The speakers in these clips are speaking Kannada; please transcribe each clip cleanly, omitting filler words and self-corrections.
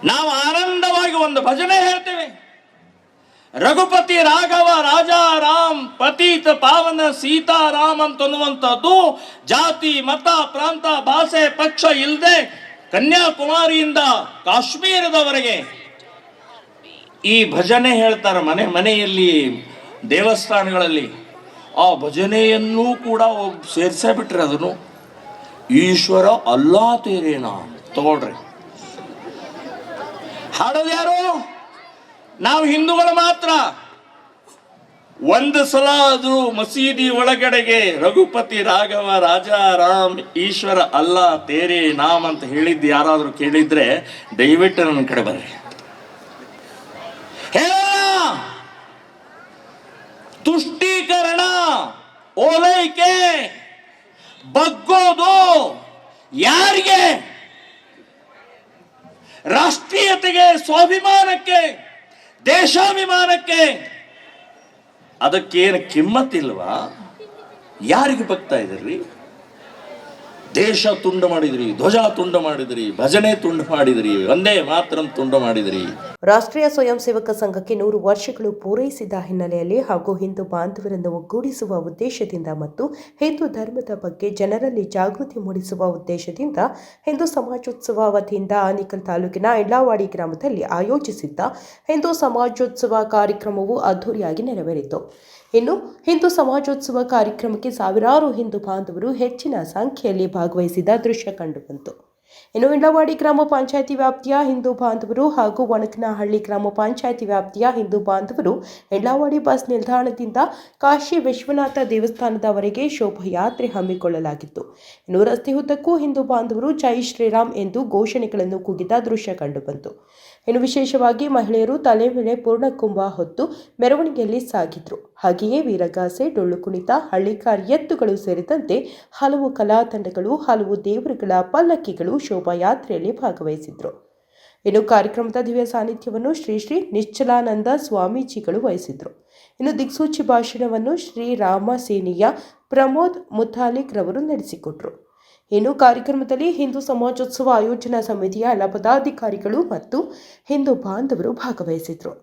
ನಾವು ಆನಂದವಾಗಿ ಒಂದು ಭಜನೆ ಹೇಳ್ತೇವೆ. ರಘುಪತಿ ರಾಘವ ರಾಜಾ ರಾಮ್ ಪತೀತ ಪಾವನ ಸೀತಾರಾಮ್ ಅಂತನ್ನುವಂಥದ್ದು ಜಾತಿ ಮತ ಪ್ರಾಂತ ಭಾಷೆ ಪಕ್ಷ ಇಲ್ಲದೆ ಕನ್ಯಾಕುಮಾರಿಯಿಂದ ಕಾಶ್ಮೀರದವರೆಗೆ ಈ ಭಜನೆ ಹೇಳ್ತಾರೆ. ಮನೆಯಲ್ಲಿ ದೇವಸ್ಥಾನಗಳಲ್ಲಿ ಆ ಭಜನೆಯನ್ನೂ ಕೂಡ ಸೇರಿಸೇ ಬಿಟ್ರೆ ಅದನ್ನು ಈಶ್ವರ ಅಲ್ಲಾ ತೇರೇನಾ ತಗೊಳ್ರಿ. ಹಾಡೋದು ಯಾರು? ನಾವು ಹಿಂದೂಗಳು ಮಾತ್ರ. ಒಂದು ಸಲ ಆದ್ರೂ ಮಸೀದಿ ಒಳಗಡೆಗೆ ರಘುಪತಿ ರಾಘವ ರಾಜಾ ರಾಮ್ ಈಶ್ವರ ಅಲ್ಲಾ ತೇರೇ ನಾಮ್ ಅಂತ ಹೇಳಿದ್ದು ಯಾರಾದ್ರೂ ಕೇಳಿದ್ರೆ ದಯವಿಟ್ಟು ನನ್ನ ಕಡೆ ಬರ್ರಿ. ತುಷ್ಟೀಕರಣ, ಓಲೈಕೆ, ಬಗ್ಗೋದು ಯಾರಿಗೆ? ರಾಷ್ಟ್ರೀಯತೆಗೆ, ಸ್ವಾಭಿಮಾನಕ್ಕೆ, ದೇಶಾಭಿಮಾನಕ್ಕೆ. ಅದಕ್ಕೇನು ಕಿಮ್ಮತ್ತಿಲ್ವಾ? ಯಾರಿಗೆ ಬಗ್ತಾ ಇದ್ರಿ? ದೇಶ ತುಂಡು ಮಾಡಿದ್ರಿ, ಧ್ವಜ ತುಂಡು ಮಾಡಿದ್ರಿ, ಭಜನೆ ತುಂಡು ಮಾಡಿದ್ರಿ, ಒಂದೇ ಮಾತ್ರ ತುಂಡು ಮಾಡಿದ್ರಿ. ರಾಷ್ಟ್ರೀಯ ಸ್ವಯಂ ಸೇವಕ ಸಂಘಕ್ಕೆ 100 ವರ್ಷಗಳು ಪೂರೈಸಿದ ಹಿನ್ನೆಲೆಯಲ್ಲಿ ಹಾಗೂ ಹಿಂದೂ ಬಾಂಧವರನ್ನು ಒಗ್ಗೂಡಿಸುವ ಉದ್ದೇಶದಿಂದ ಮತ್ತು ಹಿಂದೂ ಧರ್ಮದ ಬಗ್ಗೆ ಜನರಲ್ಲಿ ಜಾಗೃತಿ ಮೂಡಿಸುವ ಉದ್ದೇಶದಿಂದ ಹಿಂದೂ ಸಮಾಜೋತ್ಸವ ವತಿಯಿಂದ ಆನೇಕಲ್ ತಾಲೂಕಿನ ಇಂಡ್ಲವಾಡಿ ಗ್ರಾಮದಲ್ಲಿ ಆಯೋಜಿಸಿದ್ದ ಹಿಂದೂ ಸಮಾಜೋತ್ಸವ ಕಾರ್ಯಕ್ರಮವು ಅದ್ದೂರಿಯಾಗಿ ನೆರವೇರಿತು. ಇನ್ನು ಹಿಂದೂ ಸಮಾಜೋತ್ಸವ ಕಾರ್ಯಕ್ರಮಕ್ಕೆ ಸಾವಿರಾರು ಹಿಂದೂ ಬಾಂಧವರು ಹೆಚ್ಚಿನ ಸಂಖ್ಯೆಯಲ್ಲಿ ಭಾಗವಹಿಸಿದ ದೃಶ್ಯ ಕಂಡುಬಂತು. ಇನ್ನು ಇಂಡ್ಲವಾಡಿ ಗ್ರಾಮ ಪಂಚಾಯಿತಿ ವ್ಯಾಪ್ತಿಯ ಹಿಂದೂ ಬಾಂಧವರು ಹಾಗೂ ಒಣಕನಹಳ್ಳಿ ಗ್ರಾಮ ಪಂಚಾಯಿತಿ ವ್ಯಾಪ್ತಿಯ ಹಿಂದೂ ಬಾಂಧವರು ಇಂಡ್ಲವಾಡಿ ಬಸ್ ನಿಲ್ದಾಣದಿಂದ ಕಾಶಿ ವಿಶ್ವನಾಥ ದೇವಸ್ಥಾನದವರೆಗೆ ಶೋಭಾಯಾತ್ರೆ ಹಮ್ಮಿಕೊಳ್ಳಲಾಗಿತ್ತು. ಇನ್ನು ರಸ್ತೆಯುದ್ದಕ್ಕೂ ಹಿಂದೂ ಬಾಂಧವರು ಜೈ ಶ್ರೀರಾಮ್ ಎಂದು ಘೋಷಣೆಗಳನ್ನು ಕೂಗಿದ ದೃಶ್ಯ ಕಂಡುಬಂತು. ಇನ್ನು ವಿಶೇಷವಾಗಿ ಮಹಿಳೆಯರು ತಲೆ ಮೇಲೆ ಪೂರ್ಣಕುಂಭ ಹೊತ್ತು ಮೆರವಣಿಗೆಯಲ್ಲಿ ಸಾಗಿದ್ರು. ಹಾಗೆಯೇ ವೀರಗಾಸೆ, ಡೊಳ್ಳು ಕುಣಿತ, ಹಳ್ಳಿಕಾರ್ ಎತ್ತುಗಳು ಸೇರಿದಂತೆ ಹಲವು ಕಲಾ ತಂಡಗಳು, ಹಲವು ದೇವರುಗಳ ಪಲ್ಲಕ್ಕಿಗಳು ಶೋಭಾಯಾತ್ರೆಯಲ್ಲಿ ಭಾಗವಹಿಸಿದ್ರು. ಇನ್ನು ಕಾರ್ಯಕ್ರಮದ ದಿವ್ಯ ಸಾನ್ನಿಧ್ಯವನ್ನು ಶ್ರೀ ಶ್ರೀ ನಿಶ್ಚಲಾನಂದ ಸ್ವಾಮೀಜಿಗಳು ವಹಿಸಿದ್ರು. ಇನ್ನು ದಿಕ್ಸೂಚಿ ಭಾಷಣವನ್ನು ಶ್ರೀ ರಾಮಸೇನಿಯ ಪ್ರಮೋದ್ ಮುತಾಲಿಕ್ ರವರು ನಡೆಸಿಕೊಟ್ರು. ಇನ್ನು ಕಾರ್ಯಕ್ರಮದಲ್ಲಿ ಹಿಂದೂ ಸಮಾಜೋತ್ಸವ ಆಯೋಜನಾ ಸಮಿತಿಯ ಎಲ್ಲ ಪದಾಧಿಕಾರಿಗಳು ಮತ್ತು ಹಿಂದೂ ಬಾಂಧವರು ಭಾಗವಹಿಸಿದ್ರು.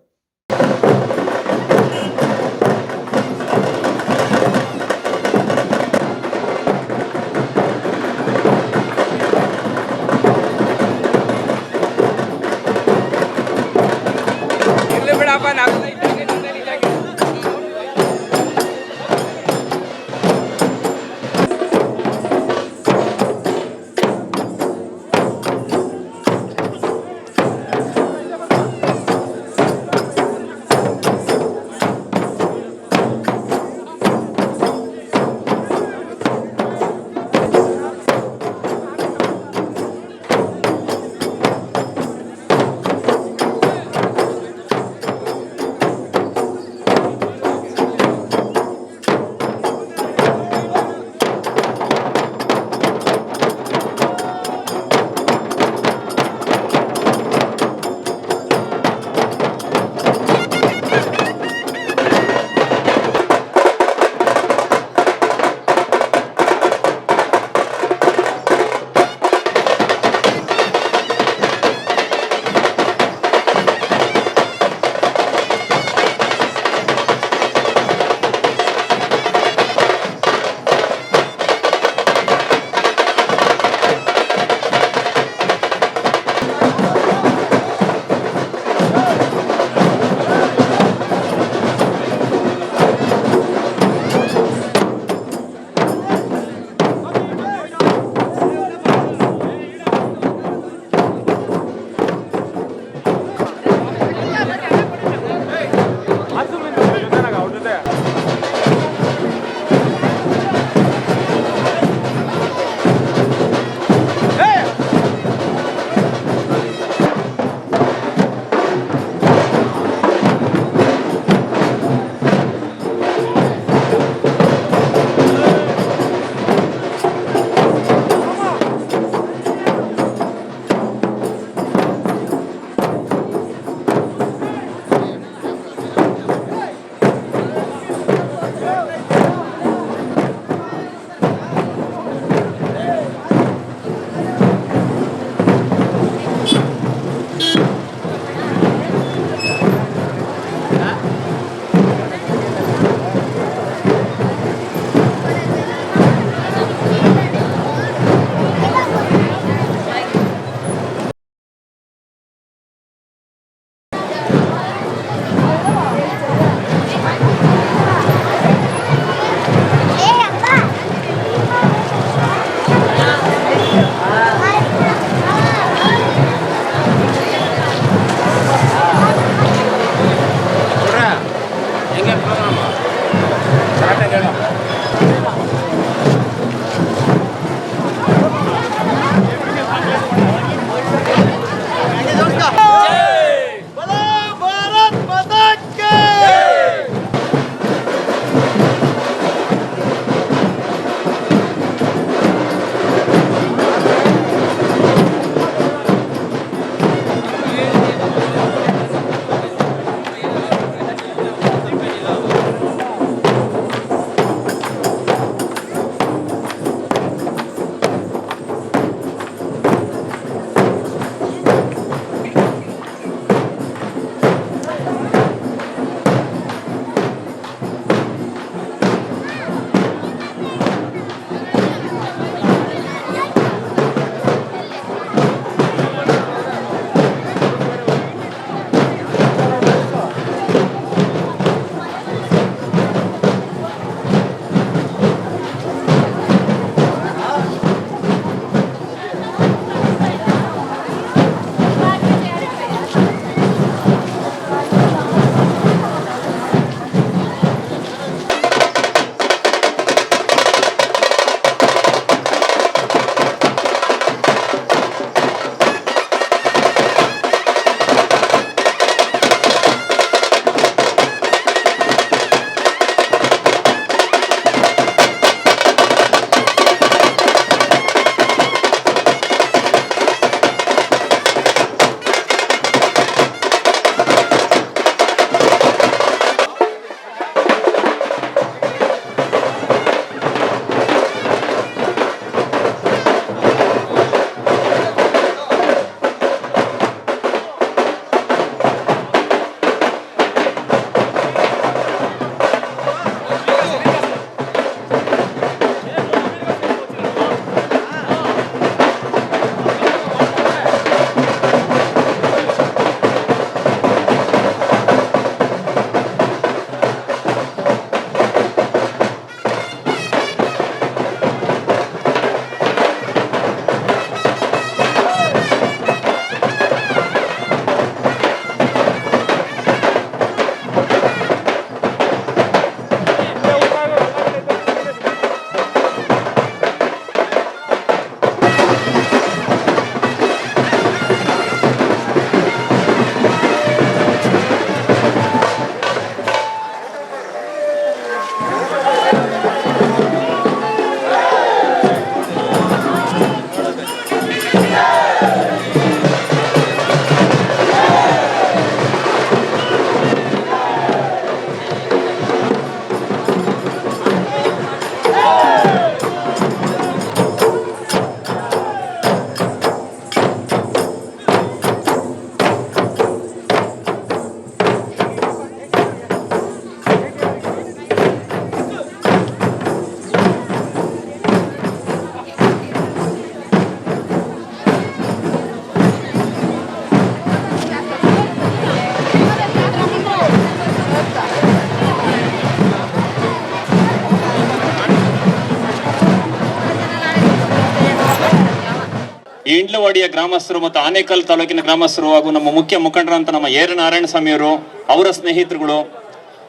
ಇಂಡ್ಲವಾಡಿಯ ಗ್ರಾಮಸ್ಥರು ಮತ್ತು ಆನೇಕಲ್ ತಾಲೂಕಿನ ಗ್ರಾಮಸ್ಥರು ಹಾಗೂ ನಮ್ಮ ಮುಖ್ಯ ಮುಖಂಡರಂತ ನಮ್ಮ ನಾರಾಯಣ ಸ್ವಾಮಿಯವರು, ಅವರ ಸ್ನೇಹಿತರುಗಳು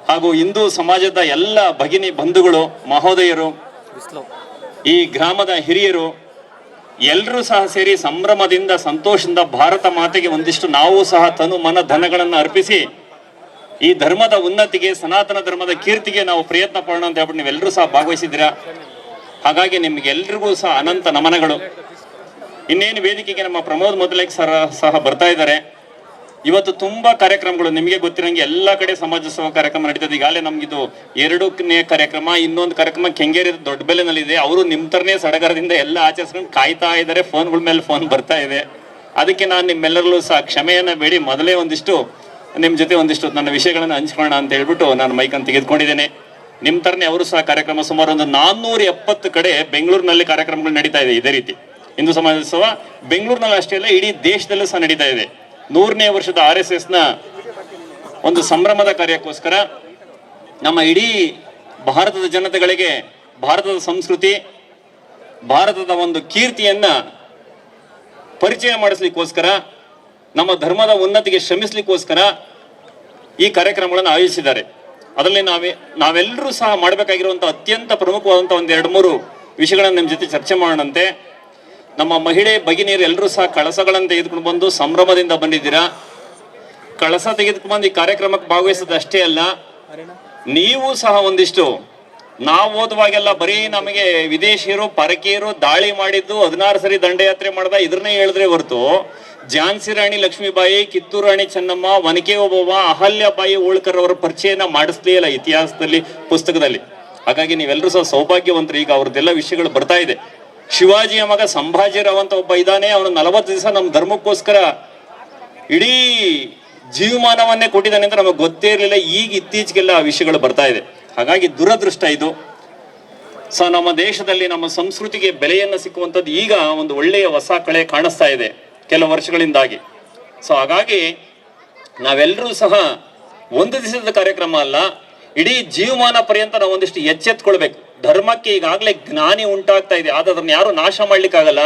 ಹಾಗೂ ಹಿಂದೂ ಸಮಾಜದ ಎಲ್ಲ ಭಗಿನಿ ಬಂಧುಗಳು, ಮಹೋದಯರು, ಈ ಗ್ರಾಮದ ಹಿರಿಯರು ಎಲ್ಲರೂ ಸಹ ಸೇರಿ ಸಂಭ್ರಮದಿಂದ ಸಂತೋಷದಿಂದ ಭಾರತ ಮಾತೆಗೆ ಒಂದಿಷ್ಟು ನಾವು ಸಹ ತನು ಮನ ಧನಗಳನ್ನು ಅರ್ಪಿಸಿ ಈ ಧರ್ಮದ ಉನ್ನತಿಗೆ, ಸನಾತನ ಧರ್ಮದ ಕೀರ್ತಿಗೆ ನಾವು ಪ್ರಯತ್ನ ಪಡೋಣ ಅಂತ ಹೇಳ್ಬಿಟ್ಟು ನೀವೆಲ್ಲರೂ ಸಹ ಭಾಗವಹಿಸಿದ್ದೀರಾ. ಹಾಗಾಗಿ ನಿಮ್ಗೆಲ್ರಿಗೂ ಸಹ ಅನಂತ ನಮನಗಳು. ಇನ್ನೇನು ವೇದಿಕೆಗೆ ನಮ್ಮ ಪ್ರಮೋದ್ ಮೊದಲಿಗೆ ಸಹ ಬರ್ತಾ ಇದ್ದಾರೆ. ಇವತ್ತು ತುಂಬಾ ಕಾರ್ಯಕ್ರಮಗಳು ನಿಮಗೆ ಗೊತ್ತಿರಂಗೆ ಎಲ್ಲ ಕಡೆ ಸಮಾಜ ಸೇವಾ ಕಾರ್ಯಕ್ರಮ ನಡೀತದೆ. ಈಗಾಗಲೇ ನಮ್ಗಿದು 2ನೇ ಕಾರ್ಯಕ್ರಮ, ಇನ್ನೊಂದು ಕಾರ್ಯಕ್ರಮ ಕೆಂಗೇರಿ ದೊಡ್ಡಬೆಲೆನಲ್ಲಿದೆ. ಅವರು ನಿಮ್ಮ ತರನೇ ಸಡಗರದಿಂದ ಎಲ್ಲ ಆಚರಿಸ್ಕೊಂಡು ಕಾಯ್ತಾ ಇದ್ದಾರೆ. ಫೋನ್ಗಳ ಮೇಲೆ ಫೋನ್ ಬರ್ತಾ ಇದೆ. ಅದಕ್ಕೆ ನಾನು ನಿಮ್ಮೆಲ್ಲರಲ್ಲೂ ಸಹ ಕ್ಷಮೆಯನ್ನ ಬೇಡಿ ಮೊದಲೇ ಒಂದಿಷ್ಟು ನಿಮ್ಮ ಜೊತೆ ಒಂದಿಷ್ಟು ನನ್ನ ವಿಷಯಗಳನ್ನು ಹಂಚ್ಕೊಳ್ಳೋಣ ಅಂತ ಹೇಳ್ಬಿಟ್ಟು ನಾನು ಮೈಕನ್ನು ತೆಗೆದುಕೊಂಡಿದ್ದೇನೆ. ನಿಮ್ಮ ತರನೇ ಅವರು ಸಹ ಕಾರ್ಯಕ್ರಮ ಸುಮಾರು ಒಂದು 470 ಕಡೆ ಬೆಂಗಳೂರಿನಲ್ಲಿ ಕಾರ್ಯಕ್ರಮಗಳು ನಡೀತಾ ಇದೆ. ಇದೇ ರೀತಿ ಹಿಂದೂ ಸಮಾಜ ಸೇವಾ ಬೆಂಗಳೂರಿನಲ್ಲಿ ಅಷ್ಟೇ ಅಲ್ಲ, ಇಡೀ ದೇಶದಲ್ಲೂ ಸಹ ನಡೀತಾ ಇದೆ. 100ನೇ ವರ್ಷದ RSSನ ಒಂದು ಸಂಭ್ರಮದ ಕಾರ್ಯಕ್ಕೋಸ್ಕರ ನಮ್ಮ ಇಡೀ ಭಾರತದ ಜನತೆಗಳಿಗೆ ಭಾರತದ ಸಂಸ್ಕೃತಿ, ಭಾರತದ ಒಂದು ಕೀರ್ತಿಯನ್ನ ಪರಿಚಯ ಮಾಡಿಸ್ಲಿಕ್ಕೋಸ್ಕರ, ನಮ್ಮ ಧರ್ಮದ ಉನ್ನತಿಗೆ ಶ್ರಮಿಸ್ಲಿಕ್ಕೋಸ್ಕರ ಈ ಕಾರ್ಯಕ್ರಮಗಳನ್ನು ಆಯೋಜಿಸಿದ್ದಾರೆ. ಅದರಲ್ಲಿ ನಾವೆಲ್ಲರೂ ಸಹ ಮಾಡಬೇಕಾಗಿರುವಂಥ ಅತ್ಯಂತ ಪ್ರಮುಖವಾದಂಥ ಒಂದು 2-3 ವಿಷಯಗಳನ್ನು ನಿಮ್ಮ ಜೊತೆ ಚರ್ಚೆ ಮಾಡೋಣಂತೆ. ನಮ್ಮ ಮಹಿಳೆ ಭಗಿನಿಯರು ಎಲ್ಲರೂ ಸಹ ಕಳಸಗಳನ್ನು ತೆಗೆದುಕೊಂಡು ಬಂದು ಸಂಭ್ರಮದಿಂದ ಬಂದಿದ್ದೀರಾ. ಕಳಸ ತೆಗೆದುಕೊಂಡು ಬಂದು ಈ ಕಾರ್ಯಕ್ರಮಕ್ಕೆ ಭಾಗವಹಿಸೋದಷ್ಟೇ ಅಲ್ಲ, ನೀವು ಸಹ ಒಂದಿಷ್ಟು ನಾವು ಓದುವಾಗೆಲ್ಲ ಬರೀ ನಮಗೆ ವಿದೇಶಿಯರು ಪರಕೀಯರು ದಾಳಿ ಮಾಡಿದ್ದು 16 ಸರಿ ದಂಡಯಾತ್ರೆ ಮಾಡ್ದ ಇದನ್ನೇ ಹೇಳಿದ್ರೆ ಹೊರತು ಝಾನ್ಸಿ ರಾಣಿ ಲಕ್ಷ್ಮೀಬಾಯಿ, ಕಿತ್ತೂರು ರಾಣಿ ಚೆನ್ನಮ್ಮ, ಒನಕೆ ಓಬವ್ವ, ಅಹಲ್ಯಾಬಾಯಿ ಹೋಳ್ಕರ್ ಅವರ ಪರಿಚಯನ ಮಾಡಿಸ್ಲೇ ಇಲ್ಲ ಇತಿಹಾಸದಲ್ಲಿ, ಪುಸ್ತಕದಲ್ಲಿ. ಹಾಗಾಗಿ ನೀವೆಲ್ಲರೂ ಸಹ ಸೌಭಾಗ್ಯವಂತರು. ಈಗ ಅವ್ರದ್ದೆಲ್ಲ ವಿಷಯಗಳು ಬರ್ತಾ ಇದೆ. ಶಿವಾಜಿಯ ಮಗ ಸಂಭಾಜಿರಾವ್ ಅಂತ ಒಬ್ಬ ಇದ್ದಾನೆ. ಅವನು 40 ದಿವಸ ನಮ್ಮ ಧರ್ಮಕ್ಕೋಸ್ಕರ ಇಡೀ ಜೀವಮಾನವನ್ನೇ ಕೊಟ್ಟಿದ್ದಾನೆ ಅಂತ ನಮಗೆ ಗೊತ್ತೇ ಇರಲಿಲ್ಲ. ಈಗ ಇತ್ತೀಚೆಗೆಲ್ಲ ಆ ವಿಷಯಗಳು ಬರ್ತಾ ಇದೆ. ಹಾಗಾಗಿ ದುರದೃಷ್ಟ ಇದು. ಸೊ ನಮ್ಮ ದೇಶದಲ್ಲಿ ನಮ್ಮ ಸಂಸ್ಕೃತಿಗೆ ಬೆಲೆಯನ್ನು ಸಿಕ್ಕುವಂಥದ್ದು ಈಗ ಒಂದು ಒಳ್ಳೆಯ ಹೊಸ ಕಳೆ ಕಾಣಿಸ್ತಾ ಇದೆ ಕೆಲವು ವರ್ಷಗಳಿಂದಾಗಿ. ಸೊ ಹಾಗಾಗಿ ನಾವೆಲ್ಲರೂ ಸಹ ಒಂದು ದಿವಸದ ಕಾರ್ಯಕ್ರಮ ಅಲ್ಲ, ಇಡೀ ಜೀವಮಾನ ಪರ್ಯಂತ ನಾವು ಒಂದಿಷ್ಟು ಎಚ್ಚೆತ್ಕೊಳ್ಬೇಕು. ಧರ್ಮಕ್ಕೆ ಈಗಾಗಲೇ ಜ್ಞಾನಿ ಉಂಟಾಗ್ತಾ ಇದೆ, ಆದ್ರೆ ಅದನ್ನ ಯಾರು ನಾಶ ಮಾಡ್ಲಿಕ್ಕಾಗಲ್ಲ.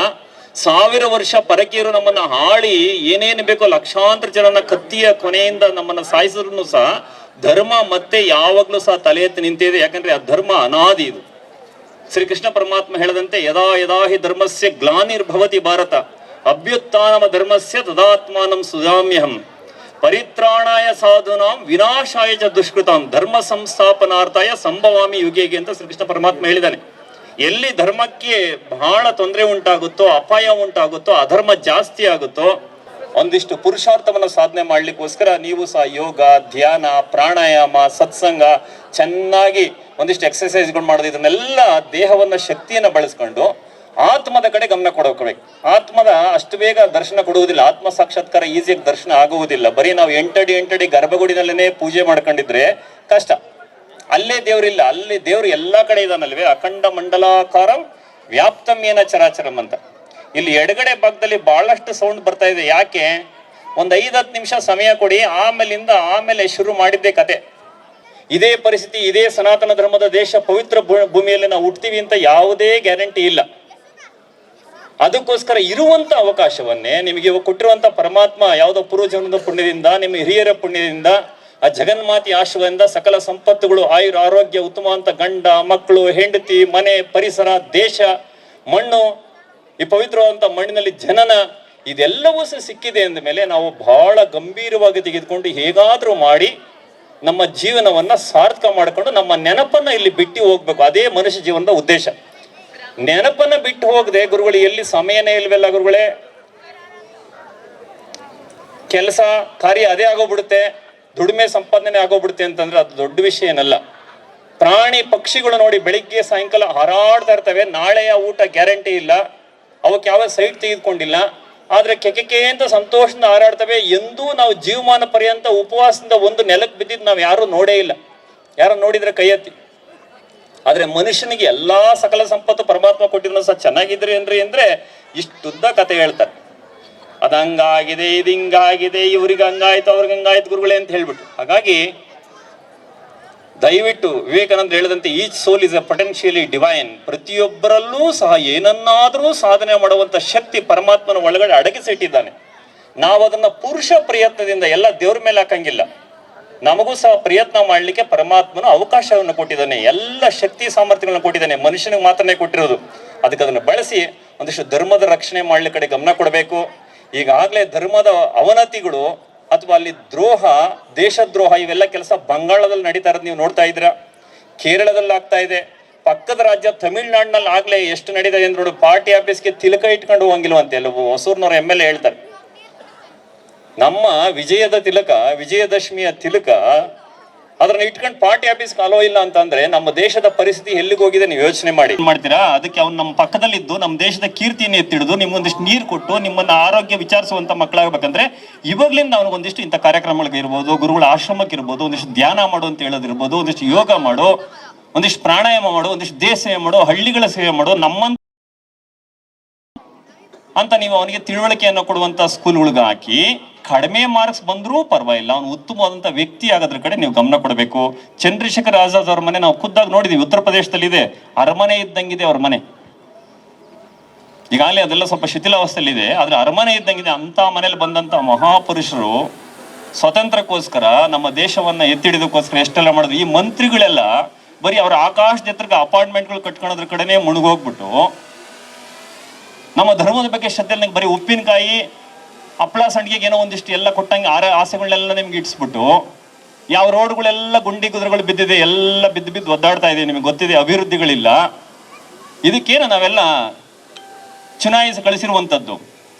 1000 ವರ್ಷ ಪರಕೀಯರು ನಮ್ಮನ್ನ ಹಾಳಿ ಏನೇನು ಬೇಕೋ ಲಕ್ಷಾಂತರ ಜನನ ಕತ್ತಿಯ ಕೊನೆಯಿಂದ ನಮ್ಮನ್ನ ಸಾಯಿಸಿದ್ರು ಸಹ ಧರ್ಮ ಮತ್ತೆ ಯಾವಾಗ್ಲೂ ಸಹ ತಲೆ ಎತ್ತಿ ನಿಂತಿದೆ. ಯಾಕಂದ್ರೆ ಆ ಧರ್ಮ ಅನಾದಿ. ಇದು ಶ್ರೀಕೃಷ್ಣ ಪರಮಾತ್ಮ ಹೇಳದಂತೆ ಯದಾ ಯದಾ ಹಿ ಧರ್ಮಸ್ಯ ಗ್ಲಾನಿರ್ಭವತಿ ಭಾರತ ಅಭ್ಯುತ್ಥಾನಮ ಧರ್ಮಸ್ಯ ತದಾತ್ಮಾನಂ ಸುಧಾಮ್ಯಹಂ ಪರಿತ್ರಾಣಾಯ ಸಾಧುನಾಂ ವಿನಾಶಾಯ ಚ ದುಷ್ಕೃತಾಂ ಧರ್ಮ ಸಂಸ್ಥಾಪನಾರ್ಥಾಯ ಸಂಭವಾಮಿ ಯುಗೇಗೆ ಅಂತ ಶ್ರೀಕೃಷ್ಣ ಪರಮಾತ್ಮ ಹೇಳಿದ್ದಾನೆ. ಎಲ್ಲಿ ಧರ್ಮಕ್ಕೆ ಬಹಳ ತೊಂದರೆ ಉಂಟಾಗುತ್ತೋ, ಅಪಾಯ ಉಂಟಾಗುತ್ತೋ, ಅಧರ್ಮ ಜಾಸ್ತಿ ಆಗುತ್ತೋ, ಒಂದಿಷ್ಟು ಪುರುಷಾರ್ಥವನ್ನ ಸಾಧನೆ ಮಾಡ್ಲಿಕ್ಕೋಸ್ಕರ ನೀವು ಸಹ ಯೋಗ, ಧ್ಯಾನ, ಪ್ರಾಣಾಯಾಮ, ಸತ್ಸಂಗ, ಚೆನ್ನಾಗಿ ಒಂದಿಷ್ಟು ಎಕ್ಸರ್ಸೈಸ್ಗಳು ಮಾಡೋದು, ಇದನ್ನೆಲ್ಲ ದೇಹವನ್ನ ಶಕ್ತಿಯನ್ನ ಬಳಸ್ಕೊಂಡು ಆತ್ಮದ ಕಡೆ ಗಮನ ಕೊಡಬೇಕು. ಆತ್ಮದ ಅಷ್ಟು ಬೇಗ ದರ್ಶನ ಕೊಡುವುದಿಲ್ಲ. ಆತ್ಮ ಸಾಕ್ಷಾತ್ಕಾರ ಈಸಿಯಾಗಿ ದರ್ಶನ ಆಗುವುದಿಲ್ಲ. ಬರೀ ನಾವು 8 ಅಡಿ ಗರ್ಭಗುಡಿನಲ್ಲೇನೆ ಪೂಜೆ ಮಾಡ್ಕೊಂಡಿದ್ರೆ ಕಷ್ಟ. ಅಲ್ಲೇ ದೇವ್ರಿಲ್ಲ, ಅಲ್ಲಿ ದೇವ್ರು ಎಲ್ಲಾ ಕಡೆ ಇದಾನಲ್ವೇ. ಅಖಂಡ ಮಂಡಲಾಕಾರಂ ವ್ಯಾಪ್ತಂ ಏನ ಚರಾಚರಂ ಅಂತ. ಇಲ್ಲಿ ಎಡಗಡೆ ಭಾಗದಲ್ಲಿ ಬಹಳಷ್ಟು ಸೌಂಡ್ ಬರ್ತಾ ಇದೆ. ಯಾಕೆ? ಒಂದು 5-10 ನಿಮಿಷ ಸಮಯ ಕೊಡಿ, ಆಮೇಲೆ ಶುರು ಮಾಡಿದ್ದೆ ಕತೆ. ಇದೇ ಪರಿಸ್ಥಿತಿ, ಇದೇ ಸನಾತನ ಧರ್ಮದ ದೇಶ, ಪವಿತ್ರ ಭೂಮಿಯಲ್ಲಿ ನಾವು ಹುಟ್ತೀವಿ ಅಂತ ಯಾವುದೇ ಗ್ಯಾರಂಟಿ ಇಲ್ಲ. ಅದಕ್ಕೋಸ್ಕರ ಇರುವಂತ ಅವಕಾಶವನ್ನೇ ನಿಮಗೆ ಕೊಟ್ಟಿರುವಂತ ಪರಮಾತ್ಮ ಯಾವುದೋ ಪೂರ್ವಜನ್ಮದ ಪುಣ್ಯದಿಂದ, ನಿಮ್ಮ ಹಿರಿಯರ ಪುಣ್ಯದಿಂದ, ಆ ಜಗನ್ಮಾತಿ ಆಶ್ರಯದಿಂದ ಸಕಲ ಸಂಪತ್ತುಗಳು, ಆಯುರ, ಆರೋಗ್ಯ, ಉತ್ತಮ ಅಂತ ಗಂಡ, ಮಕ್ಕಳು, ಹೆಂಡತಿ, ಮನೆ, ಪರಿಸರ, ದೇಶ, ಮಣ್ಣು, ಈ ಪವಿತ್ರವಾದಂತ ಮಣ್ಣಿನಲ್ಲಿ ಜನನ, ಇದೆಲ್ಲವೂ ಸಹ ಸಿಕ್ಕಿದೆ ಅಂದ ಮೇಲೆ ನಾವು ಬಹಳ ಗಂಭೀರವಾಗಿ ತೆಗೆದುಕೊಂಡು ಹೇಗಾದ್ರೂ ಮಾಡಿ ನಮ್ಮ ಜೀವನವನ್ನ ಸಾರ್ಥಕ ಮಾಡಿಕೊಂಡು ನಮ್ಮ ನೆನಪನ್ನ ಇಲ್ಲಿ ಬಿಟ್ಟು ಹೋಗ್ಬೇಕು. ಅದೇ ಮನುಷ್ಯ ಜೀವನದ ಉದ್ದೇಶ. ನೆನಪನ್ನ ಬಿಟ್ಟು ಹೋಗದೆ ಗುರುಗಳು ಎಲ್ಲಿ ಸಮಯನೇ ಇಲ್ವಲ್ಲ ಗುರುಗಳೇ. ಕೆಲಸ ಕಾರ್ಯ ಅದೇ ಆಗೋಗ್ಬಿಡುತ್ತೆ, ದುಡಿಮೆ ಸಂಪಾದನೆ ಆಗೋಗ್ಬಿಡುತ್ತೆ ಅಂತಂದ್ರೆ ಅದು ದೊಡ್ಡ ವಿಷಯ ಏನಲ್ಲ. ಪ್ರಾಣಿ ಪಕ್ಷಿಗಳು ನೋಡಿ ಬೆಳಿಗ್ಗೆ ಸಾಯಂಕಾಲ ಹಾರಾಡ್ತಾ ಇರ್ತವೆ. ನಾಳೆಯ ಊಟ ಗ್ಯಾರಂಟಿ ಇಲ್ಲ, ಅವಕ್ಕೆ ಯಾವ ಸೈಟ್ ತೆಗೆದುಕೊಂಡಿಲ್ಲ, ಆದ್ರೆ ಕೆಕೆ ಅಂತ ಸಂತೋಷದಿಂದ ಹಾರಾಡ್ತವೆ. ಎಂದೂ ನಾವು ಜೀವಮಾನ ಪರ್ಯಂತ ಉಪವಾಸದಿಂದ ಒಂದು ನೆಲಕ್ಕೆ ಬಿದ್ದಿದ್ದು ನಾವು ಯಾರು ನೋಡೇ ಇಲ್ಲ. ಯಾರು ನೋಡಿದ್ರೆ ಕೈ ಎತ್ತಿ. ಆದ್ರೆ ಮನುಷ್ಯನಿಗೆ ಎಲ್ಲಾ ಸಕಲ ಸಂಪತ್ತು ಪರಮಾತ್ಮ ಕೊಟ್ಟಿರೋ ಸಹ ಚೆನ್ನಾಗಿದ್ರಿ ಅಂದ್ರೆ ಇಷ್ಟುದ್ದ ಕತೆ ಹೇಳ್ತಾರೆ. ಅದ ಹಂಗಾಗಿದೆ, ಇದು ಹಿಂಗಾಗಿದೆ, ಇವ್ರಿಗೆ ಹಂಗಾಯ್ತು, ಅವ್ರಿಗೆ ಹಂಗಾಯ್ತು ಗುರುಗಳೇ ಅಂತ ಹೇಳ್ಬಿಟ್ಟು. ಹಾಗಾಗಿ ದಯವಿಟ್ಟು ವಿವೇಕಾನಂದ ಹೇಳಿದಂತೆ each soul is a potentially divine. ಪ್ರತಿಯೊಬ್ಬರಲ್ಲೂ ಸಹ ಏನನ್ನಾದರೂ ಸಾಧನೆ ಮಾಡುವಂತ ಶಕ್ತಿ ಪರಮಾತ್ಮನ ಒಳಗಡೆ ಅಡಗಿಸಿಟ್ಟಿದ್ದಾನೆ. ನಾವು ಅದನ್ನ ಪುರುಷ ಪ್ರಯತ್ನದಿಂದ ಎಲ್ಲ ದೇವ್ರ ಮೇಲೆ ಹಾಕಂಗಿಲ್ಲ. ನಮಗೂ ಸಹ ಪ್ರಯತ್ನ ಮಾಡಲಿಕ್ಕೆ ಪರಮಾತ್ಮನ ಅವಕಾಶವನ್ನು ಕೊಟ್ಟಿದ್ದಾನೆ, ಎಲ್ಲ ಶಕ್ತಿ ಸಾಮರ್ಥ್ಯಗಳನ್ನ ಕೊಟ್ಟಿದ್ದಾನೆ. ಮನುಷ್ಯನಿಗೆ ಮಾತ್ರನೇ ಕೊಟ್ಟಿರೋದು. ಅದಕ್ಕೆ ಅದನ್ನು ಬಳಸಿ ಒಂದಿಷ್ಟು ಧರ್ಮದ ರಕ್ಷಣೆ ಮಾಡ್ಲಿಕ್ಕೆ ಕಡೆ ಗಮನ ಕೊಡಬೇಕು. ಈಗಾಗಲೇ ಧರ್ಮದ ಅವನತಿಗಳು ಅಥವಾ ಅಲ್ಲಿ ದ್ರೋಹ, ದೇಶದ್ರೋಹ, ಇವೆಲ್ಲ ಕೆಲಸ ಬಂಗಾಳದಲ್ಲಿ ನಡೀತಾ ಇರೋದು ನೀವು ನೋಡ್ತಾ ಇದ್ದೀರಾ, ಕೇರಳದಲ್ಲಿ ಆಗ್ತಾ ಇದೆ, ಪಕ್ಕದ ರಾಜ್ಯ ತಮಿಳ್ನಾಡಿನಲ್ಲಿ ಆಗ್ಲೇ ಎಷ್ಟು ನಡೀತಾ ಇದೆ ನೋಡಿ. ಪಾರ್ಟಿ ಆಫೀಸ್ಗೆ ತಿಲಕ ಇಟ್ಕೊಂಡು ಹೋಗಂಗಿಲ್ವಂತೆ. ಎಲ್ಲ ಹೊಸೂರ್ನವ್ರ MLA ಹೇಳ್ತಾರೆ, ನಮ್ಮ ವಿಜಯದ ತಿಲಕ, ವಿಜಯದಶಮಿಯ ತಿಲಕ ಅದನ್ನ ಇಟ್ಕೊಂಡು ಪಾರ್ಟಿ ಆಫೀಸ್ ಅಲೋ ಇಲ್ಲ ಅಂತಂದ್ರೆ ನಮ್ಮ ದೇಶದ ಪರಿಸ್ಥಿತಿ ಎಲ್ಲಿಗೆ ಹೋಗಿದೆ ನೀವು ಯೋಚನೆ ಮಾಡ್ತೀರಾ. ಅದಕ್ಕೆ ಅವ್ನು ನಮ್ಮ ಪಕ್ಕದಲ್ಲಿದ್ದು ನಮ್ಮ ದೇಶದ ಕೀರ್ತಿಯನ್ನು ಎತ್ತಿಡಿದು ನಿಮ್ಗೊಂದಿಷ್ಟು ನೀರು ಕೊಟ್ಟು ನಿಮ್ಮನ್ನ ಆರೋಗ್ಯ ವಿಚಾರಿಸುವಂತ ಮಕ್ಕಳಾಗಬೇಕಂದ್ರೆ ಇವಾಗ್ಲಿಂದ ಅವ್ನಿಗೊಂದಿಷ್ಟು ಇಂಥ ಕಾರ್ಯಕ್ರಮಗಳಿಗೆ ಇರ್ಬೋದು, ಗುರುಗಳ ಆಶ್ರಮಕ್ಕೆ ಇರ್ಬೋದು, ಒಂದಿಷ್ಟು ಧ್ಯಾನ ಮಾಡು ಅಂತ ಹೇಳೋದಿರ್ಬೋದು, ಒಂದಿಷ್ಟು ಯೋಗ ಮಾಡು, ಒಂದಿಷ್ಟು ಪ್ರಾಣಾಯಾಮ ಮಾಡು, ಒಂದಿಷ್ಟು ದೇಶ ಸೇವೆ ಮಾಡು, ಹಳ್ಳಿಗಳ ಸೇವೆ ಮಾಡು, ನಮ್ಮಂತ ಅಂತ ನೀವು ಅವನಿಗೆ ತಿಳುವಳಿಕೆಯನ್ನು ಕೊಡುವಂತ ಸ್ಕೂಲ್ಗಳಿಗೆ ಹಾಕಿ ಕಡಿಮೆ ಮಾರ್ಕ್ಸ್ ಬಂದರೂ ಪರವಾಗಿಲ್ಲ, ಅವನು ಉತ್ತಮವಾದಂಥ ವ್ಯಕ್ತಿ ಆಗೋದ್ರ ಕಡೆ ನೀವು ಗಮನ ಕೊಡಬೇಕು. ಚಂದ್ರಶೇಖರ್ ಆಜಾದ್ ಅವ್ರ ಮನೆ ನಾವು ಖುದ್ದಾಗಿ ನೋಡಿದೀವಿ, ಉತ್ತರ ಪ್ರದೇಶದಲ್ಲಿ ಇದೆ, ಅರಮನೆ ಇದ್ದಂಗಿದೆ ಅವ್ರ ಮನೆ. ಈಗಾಗಲೇ ಅದೆಲ್ಲ ಸ್ವಲ್ಪ ಶಿಥಿಲಾವಸ್ಥೆಯಲ್ಲಿದೆ, ಆದ್ರೆ ಅರಮನೆ ಇದ್ದಂಗಿದೆ. ಅಂತ ಮನೇಲಿ ಬಂದಂತ ಮಹಾಪುರುಷರು ಸ್ವತಂತ್ರಕ್ಕೋಸ್ಕರ, ನಮ್ಮ ದೇಶವನ್ನ ಎತ್ತಿಡಿದಕ್ಕೋಸ್ಕರ ಎಷ್ಟೆಲ್ಲ ಮಾಡೋದು. ಈ ಮಂತ್ರಿಗಳೆಲ್ಲ ಬರೀ ಅವ್ರ ಆಕಾಶದ ಎತ್ತರಕ್ಕೆ ಅಪಾರ್ಟ್ಮೆಂಟ್ಗಳು ಕಟ್ಕೊಳ್ಳೋದ್ರ ಕಡೆನೆ ಮುಳುಗೋಗ್ಬಿಟ್ಟು ನಮ್ಮ ಧರ್ಮದ ಬಗ್ಗೆ ಶ್ರದ್ಧೆಯಲ್ಲಿ ಬರೀ ಉಪ್ಪಿನಕಾಯಿ ಹಪ್ಪಳ ಸಂಡಿಗೆಗೆ ಏನೋ ಒಂದಿಷ್ಟು ಎಲ್ಲ ಕೊಟ್ಟಂಗೆ ಆಸೆಗಳನ್ನೆಲ್ಲ ನಿಮ್ಗೆ ಇಟ್ಸ್ಬಿಟ್ಟು ಯಾವ ರೋಡ್ಗಳೆಲ್ಲ ಗುಂಡಿ ಗುದ್ರಗಳು ಬಿದ್ದಿದೆ, ಎಲ್ಲ ಬಿದ್ದು ಒದ್ದಾಡ್ತಾ ಇದೆ, ನಿಮಗೆ ಗೊತ್ತಿದೆ, ಅಭಿವೃದ್ಧಿಗಳಿಲ್ಲ. ಇದಕ್ಕೇನು ನಾವೆಲ್ಲ ಚುನಾಯಿಸಿ ಕಳಿಸಿರುವಂಥದ್ದು.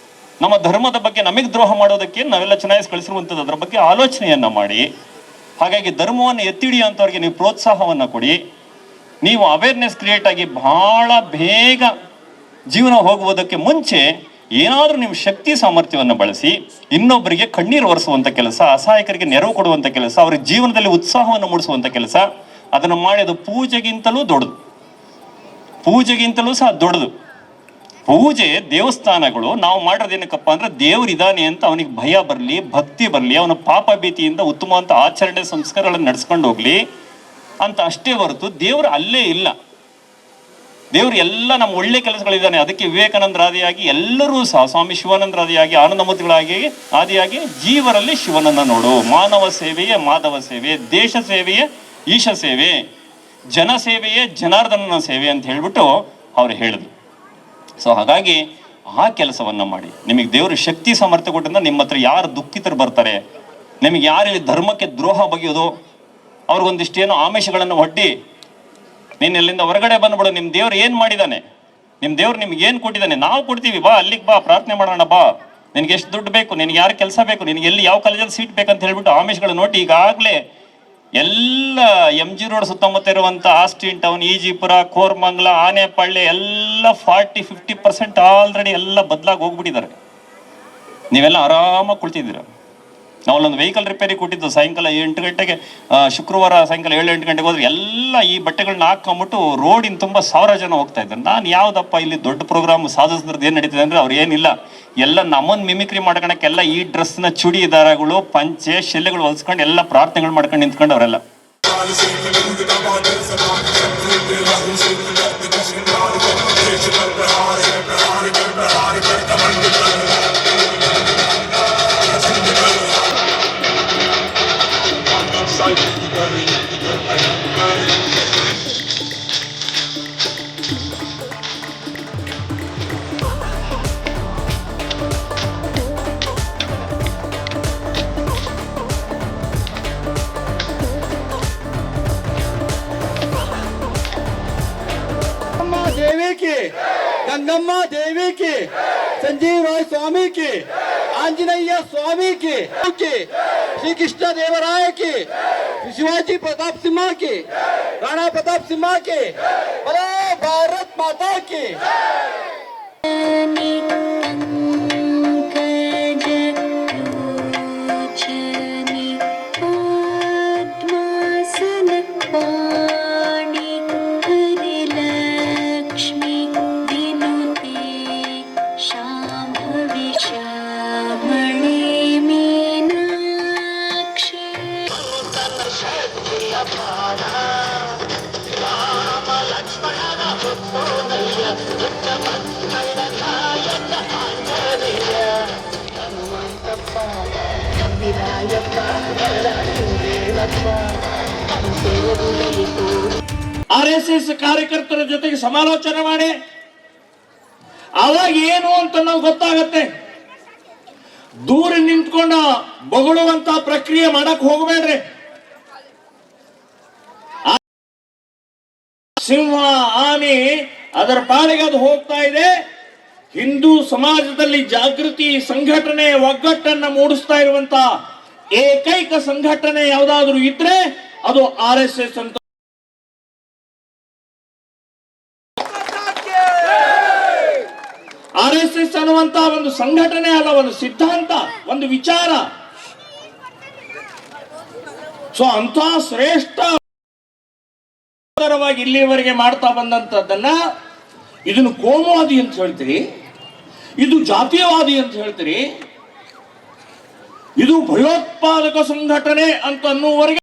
ನಮ್ಮ ಧರ್ಮದ ಬಗ್ಗೆ ನಮಗೆ ದ್ರೋಹ ಮಾಡೋದಕ್ಕೆ ನಾವೆಲ್ಲ ಚುನಾಯಿಸಿ ಕಳಿಸಿರುವಂಥದ್ದು. ಅದರ ಬಗ್ಗೆ ಆಲೋಚನೆಯನ್ನ ಮಾಡಿ. ಹಾಗಾಗಿ ಧರ್ಮವನ್ನು ಎತ್ತಿಡಿಯುವಂಥವ್ರಿಗೆ ನೀವು ಪ್ರೋತ್ಸಾಹವನ್ನು ಕೊಡಿ. ನೀವು ಅವೇರ್ನೆಸ್ ಕ್ರಿಯೇಟ್ ಆಗಿ ಬಹಳ ಬೇಗ ಜೀವನ ಹೋಗುವುದಕ್ಕೆ ಮುಂಚೆ ಏನಾದರೂ ನೀವು ಶಕ್ತಿ ಸಾಮರ್ಥ್ಯವನ್ನು ಬಳಸಿ ಇನ್ನೊಬ್ಬರಿಗೆ ಕಣ್ಣೀರು ಒರೆಸುವಂಥ ಕೆಲಸ, ಅಸಹಾಯಕರಿಗೆ ನೆರವು ಕೊಡುವಂಥ ಕೆಲಸ, ಅವ್ರ ಜೀವನದಲ್ಲಿ ಉತ್ಸಾಹವನ್ನು ಮೂಡಿಸುವಂಥ ಕೆಲಸ ಅದನ್ನು ಮಾಡಿ. ಅದು ಪೂಜೆಗಿಂತಲೂ ದೊಡ್ಡದು, ಪೂಜೆಗಿಂತಲೂ ಸಹ ದೊಡ್ಡದು. ಪೂಜೆ, ದೇವಸ್ಥಾನಗಳು ನಾವು ಮಾಡೋದೇನಕ್ಕಪ್ಪ ಅಂದ್ರೆ ದೇವರಿದ್ದಾನೆ ಅಂತ ಅವನಿಗೆ ಭಯ ಬರಲಿ, ಭಕ್ತಿ ಬರಲಿ, ಅವನ ಪಾಪ ಭೀತಿಯಿಂದ ಉತ್ತಮವಾದ ಆಚರಣೆ ಸಂಸ್ಕಾರಗಳನ್ನು ನಡೆಸ್ಕೊಂಡು ಹೋಗ್ಲಿ ಅಂತ ಅಷ್ಟೇ ಹೊರತು ದೇವರು ಅಲ್ಲೇ ಇಲ್ಲ. ದೇವರು ಎಲ್ಲ ನಮ್ಮ ಒಳ್ಳೆ ಕೆಲಸಗಳಿದ್ದಾನೆ. ಅದಕ್ಕೆ ವಿವೇಕಾನಂದರಾದಿಯಾಗಿ ಎಲ್ಲರೂ ಸಹ ಸ್ವಾಮಿ ಶಿವಾನಂದರಾದಿಯಾಗಿ ಆನಂದಮೂರ್ತಿಗಳಾಗಿ ಆದಿಯಾಗಿ ಜೀವರಲ್ಲಿ ಶಿವನನ್ನ ನೋಡು. ಮಾನವ ಸೇವೆಯೇ ಮಾಧವ ಸೇವೆ, ದೇಶ ಸೇವೆಯೇ ಈಶ ಸೇವೆ, ಜನ ಸೇವೆಯೇ ಜನಾರ್ದನನ ಸೇವೆ ಅಂತ ಹೇಳ್ಬಿಟ್ಟು ಅವ್ರು ಹೇಳಿದ್ರು. ಸೊ ಹಾಗಾಗಿ ಆ ಕೆಲಸವನ್ನ ಮಾಡಿ. ನಿಮಗೆ ದೇವರು ಶಕ್ತಿ ಸಾಮರ್ಥ್ಯ ಕೊಟ್ಟಿಂದ ನಿಮ್ಮ ಹತ್ರ ಯಾರು ದುಃಖಿತರು ಬರ್ತಾರೆ, ನಿಮಗೆ ಯಾರಲ್ಲಿ ಧರ್ಮಕ್ಕೆ ದ್ರೋಹ ಬಗೆಯೋದು, ಅವ್ರಿಗೊಂದಿಷ್ಟೇನೋ ಆಮಿಷಗಳನ್ನು ಒಡ್ಡಿ ನೀನು ಎಲ್ಲಿಂದ ಹೊರಗಡೆ ಬಂದ್ಬಿಡು, ನಿಮ್ಮ ದೇವ್ರು ಏನು ಮಾಡಿದ್ದಾನೆ, ನಿಮ್ಮ ದೇವ್ರು ನಿಮ್ಗೆ ಏನು ಕೊಟ್ಟಿದ್ದಾನೆ, ನಾವು ಕೊಡ್ತೀವಿ, ಬಾ ಅಲ್ಲಿಗೆ ಬಾ, ಪ್ರಾರ್ಥನೆ ಮಾಡೋಣ, ಬಾ, ನಿನಗೆ ಎಷ್ಟು ದುಡ್ಡು ಬೇಕು, ನಿನಗೆ ಯಾರು ಕೆಲಸ ಬೇಕು, ನಿನಗೆ ಎಲ್ಲಿ ಯಾವ ಕಾಲೇಜಲ್ಲಿ ಸೀಟ್ ಬೇಕಂತ ಹೇಳ್ಬಿಟ್ಟು ಆಮಿಷಗಳು ನೋಡಿ ಈಗಾಗಲೇ ಎಲ್ಲ MG ರೋಡ್ ಸುತ್ತಮುತ್ತ ಇರುವಂಥ ಆಸ್ಟಿನ್ ಟೌನ್, ಈಜಿಪುರ, ಕೋರ್ಮಂಗ್ಲ, ಆನೆಪಳ್ಳಿ ಎಲ್ಲ 40-50% ಆಲ್ರೆಡಿ ಎಲ್ಲ ಬದಲಾಗಿ ಹೋಗ್ಬಿಟ್ಟಿದ್ದಾರೆ. ನೀವೆಲ್ಲ ಆರಾಮಾಗಿ ಕುಳಿತಿದ್ದೀರ. ನಾವಲ್ಲೊಂದು ವೆಹಿಕಲ್ ರಿಪೇರಿ ಕೊಟ್ಟಿದ್ದು ಸಾಯಂಕಾಲ 8 ಗಂಟೆಗೆ, ಶುಕ್ರವಾರ ಸಾಯಂಕಾಲ 7-8 ಗಂಟೆಗೆ ಹೋದ್ರೆ ಎಲ್ಲ ಈ ಬಟ್ಟೆಗಳನ್ನ ಹಾಕೊಂಬಿಟ್ಟು ರೋಡಿನ ತುಂಬ 1000 ಜನ ಹೋಗ್ತಾ ಇದ್ದಾರೆ. ನಾನು ಯಾವುದಪ್ಪ ಇಲ್ಲಿ ದೊಡ್ಡ ಪ್ರೋಗ್ರಾಮ್ ಸಾಧಿಸಿದ್ರದ್ದು ಏನು ನಡೀತಿದೆ ಅಂದರೆ ಅವ್ರು ಏನಿಲ್ಲ, ಎಲ್ಲ ನಮ್ಮನ್ನು ಮಿಮಿಕ್ರಿ ಮಾಡ್ಕೊಳಕ್ಕೆಲ್ಲ ಈ ಡ್ರೆಸ್ನ ಚೂಡಿದಾರಗಳು, ಪಂಚೆ, ಶೆಲ್ಲೆಗಳು ಹೊಲ್ಸ್ಕೊಂಡು ಎಲ್ಲ ಪ್ರಾರ್ಥನೆಗಳು ಮಾಡ್ಕೊಂಡು ನಿಂತ್ಕೊಂಡು ಅವರೆಲ್ಲ देवी की, गंगम्मा देवी की, संजीव स्वामी की, आंजनेय स्वामी की, श्री कृष्ण देवराय की, शिवाजी प्रताप सिंह की, राणा प्रताप सिंह की, बोलो भारत माता की। RSS ಕಾರ್ಯಕರ್ತರ ಜೊತೆಗೆ ಸಮಾಲೋಚನೆ ಮಾಡಿ ಅವಾಗ ಏನು ಅಂತ ನಾವು ಗೊತ್ತಾಗತ್ತೆ. ದೂರ ನಿಂತ್ಕೊಂಡ ಬೊಗಳುವಂತ ಪ್ರಕ್ರಿಯೆ ಮಾಡಕ್ ಹೋಗಬೇಡ್ರಿ. ಸಿಂಹ ಆನೆ ಅದರ ಪಾಡಿಗೆ ಅದು ಹೋಗ್ತಾ ಇದೆ. ಹಿಂದೂ ಸಮಾಜದಲ್ಲಿ ಜಾಗೃತಿ ಸಂಘಟನೆ ಒಗ್ಗಟ್ಟನ್ನ ಮೂಡಿಸ್ತಾ ಇರುವಂತ ಏಕೈಕ ಸಂಘಟನೆ ಯಾವುದಾದ್ರೂ ಇದ್ರೆ ಅದು RSS ಅಂತ. RSS ಅನ್ನುವಂತ ಒಂದು ಸಂಘಟನೆ ಅಲ್ಲ, ಒಂದು ಸಿದ್ಧಾಂತ, ಒಂದು ವಿಚಾರ. ಸೊ ಅಂತ ಶ್ರೇಷ್ಠ ಇಲ್ಲಿವರೆಗೆ ಮಾಡ್ತಾ ಬಂದಂತದ್ದನ್ನ ಇದನ್ನು ಕೋಮುವಾದಿ ಅಂತ ಹೇಳ್ತೀರಿ, ಇದು ಜಾತೀಯವಾದಿ ಅಂತ ಹೇಳ್ತೀರಿ, ಇದು ಭಯೋತ್ಪಾದಕ ಸಂಘಟನೆ ಅಂತ ಅನ್ನುವರೆಗೆ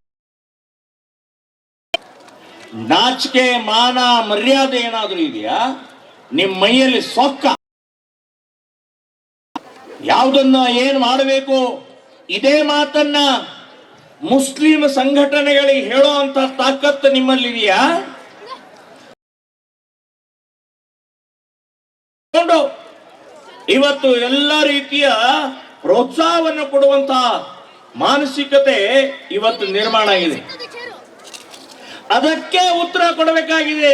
ನಾಚಿಕೆ ಮಾನ ಮರ್ಯಾದೆ ಏನಾದ್ರೂ ಇದೆಯಾ ನಿಮ್ಮ ಮೈಯಲ್ಲಿ? ಸೊಕ್ಕ ಯಾವುದನ್ನ ಏನ್ ಮಾಡಬೇಕು ಇದೇ ಮಾತನ್ನ ಮುಸ್ಲಿಂ ಸಂಘಟನೆಗಳಿಗೆ ಹೇಳೋ ಅಂತ ತಾಕತ್ತು ನಿಮ್ಮಲ್ಲಿದೆಯಾ? ಇವತ್ತು ಎಲ್ಲ ರೀತಿಯ ಪ್ರೋತ್ಸಾಹವನ್ನು ಕೊಡುವಂತ ಮಾನಸಿಕತೆ ಇವತ್ತು ನಿರ್ಮಾಣ ಆಗಿದೆ. ಅದಕ್ಕೆ ಉತ್ತರ ಕೊಡಬೇಕಾಗಿದೆ.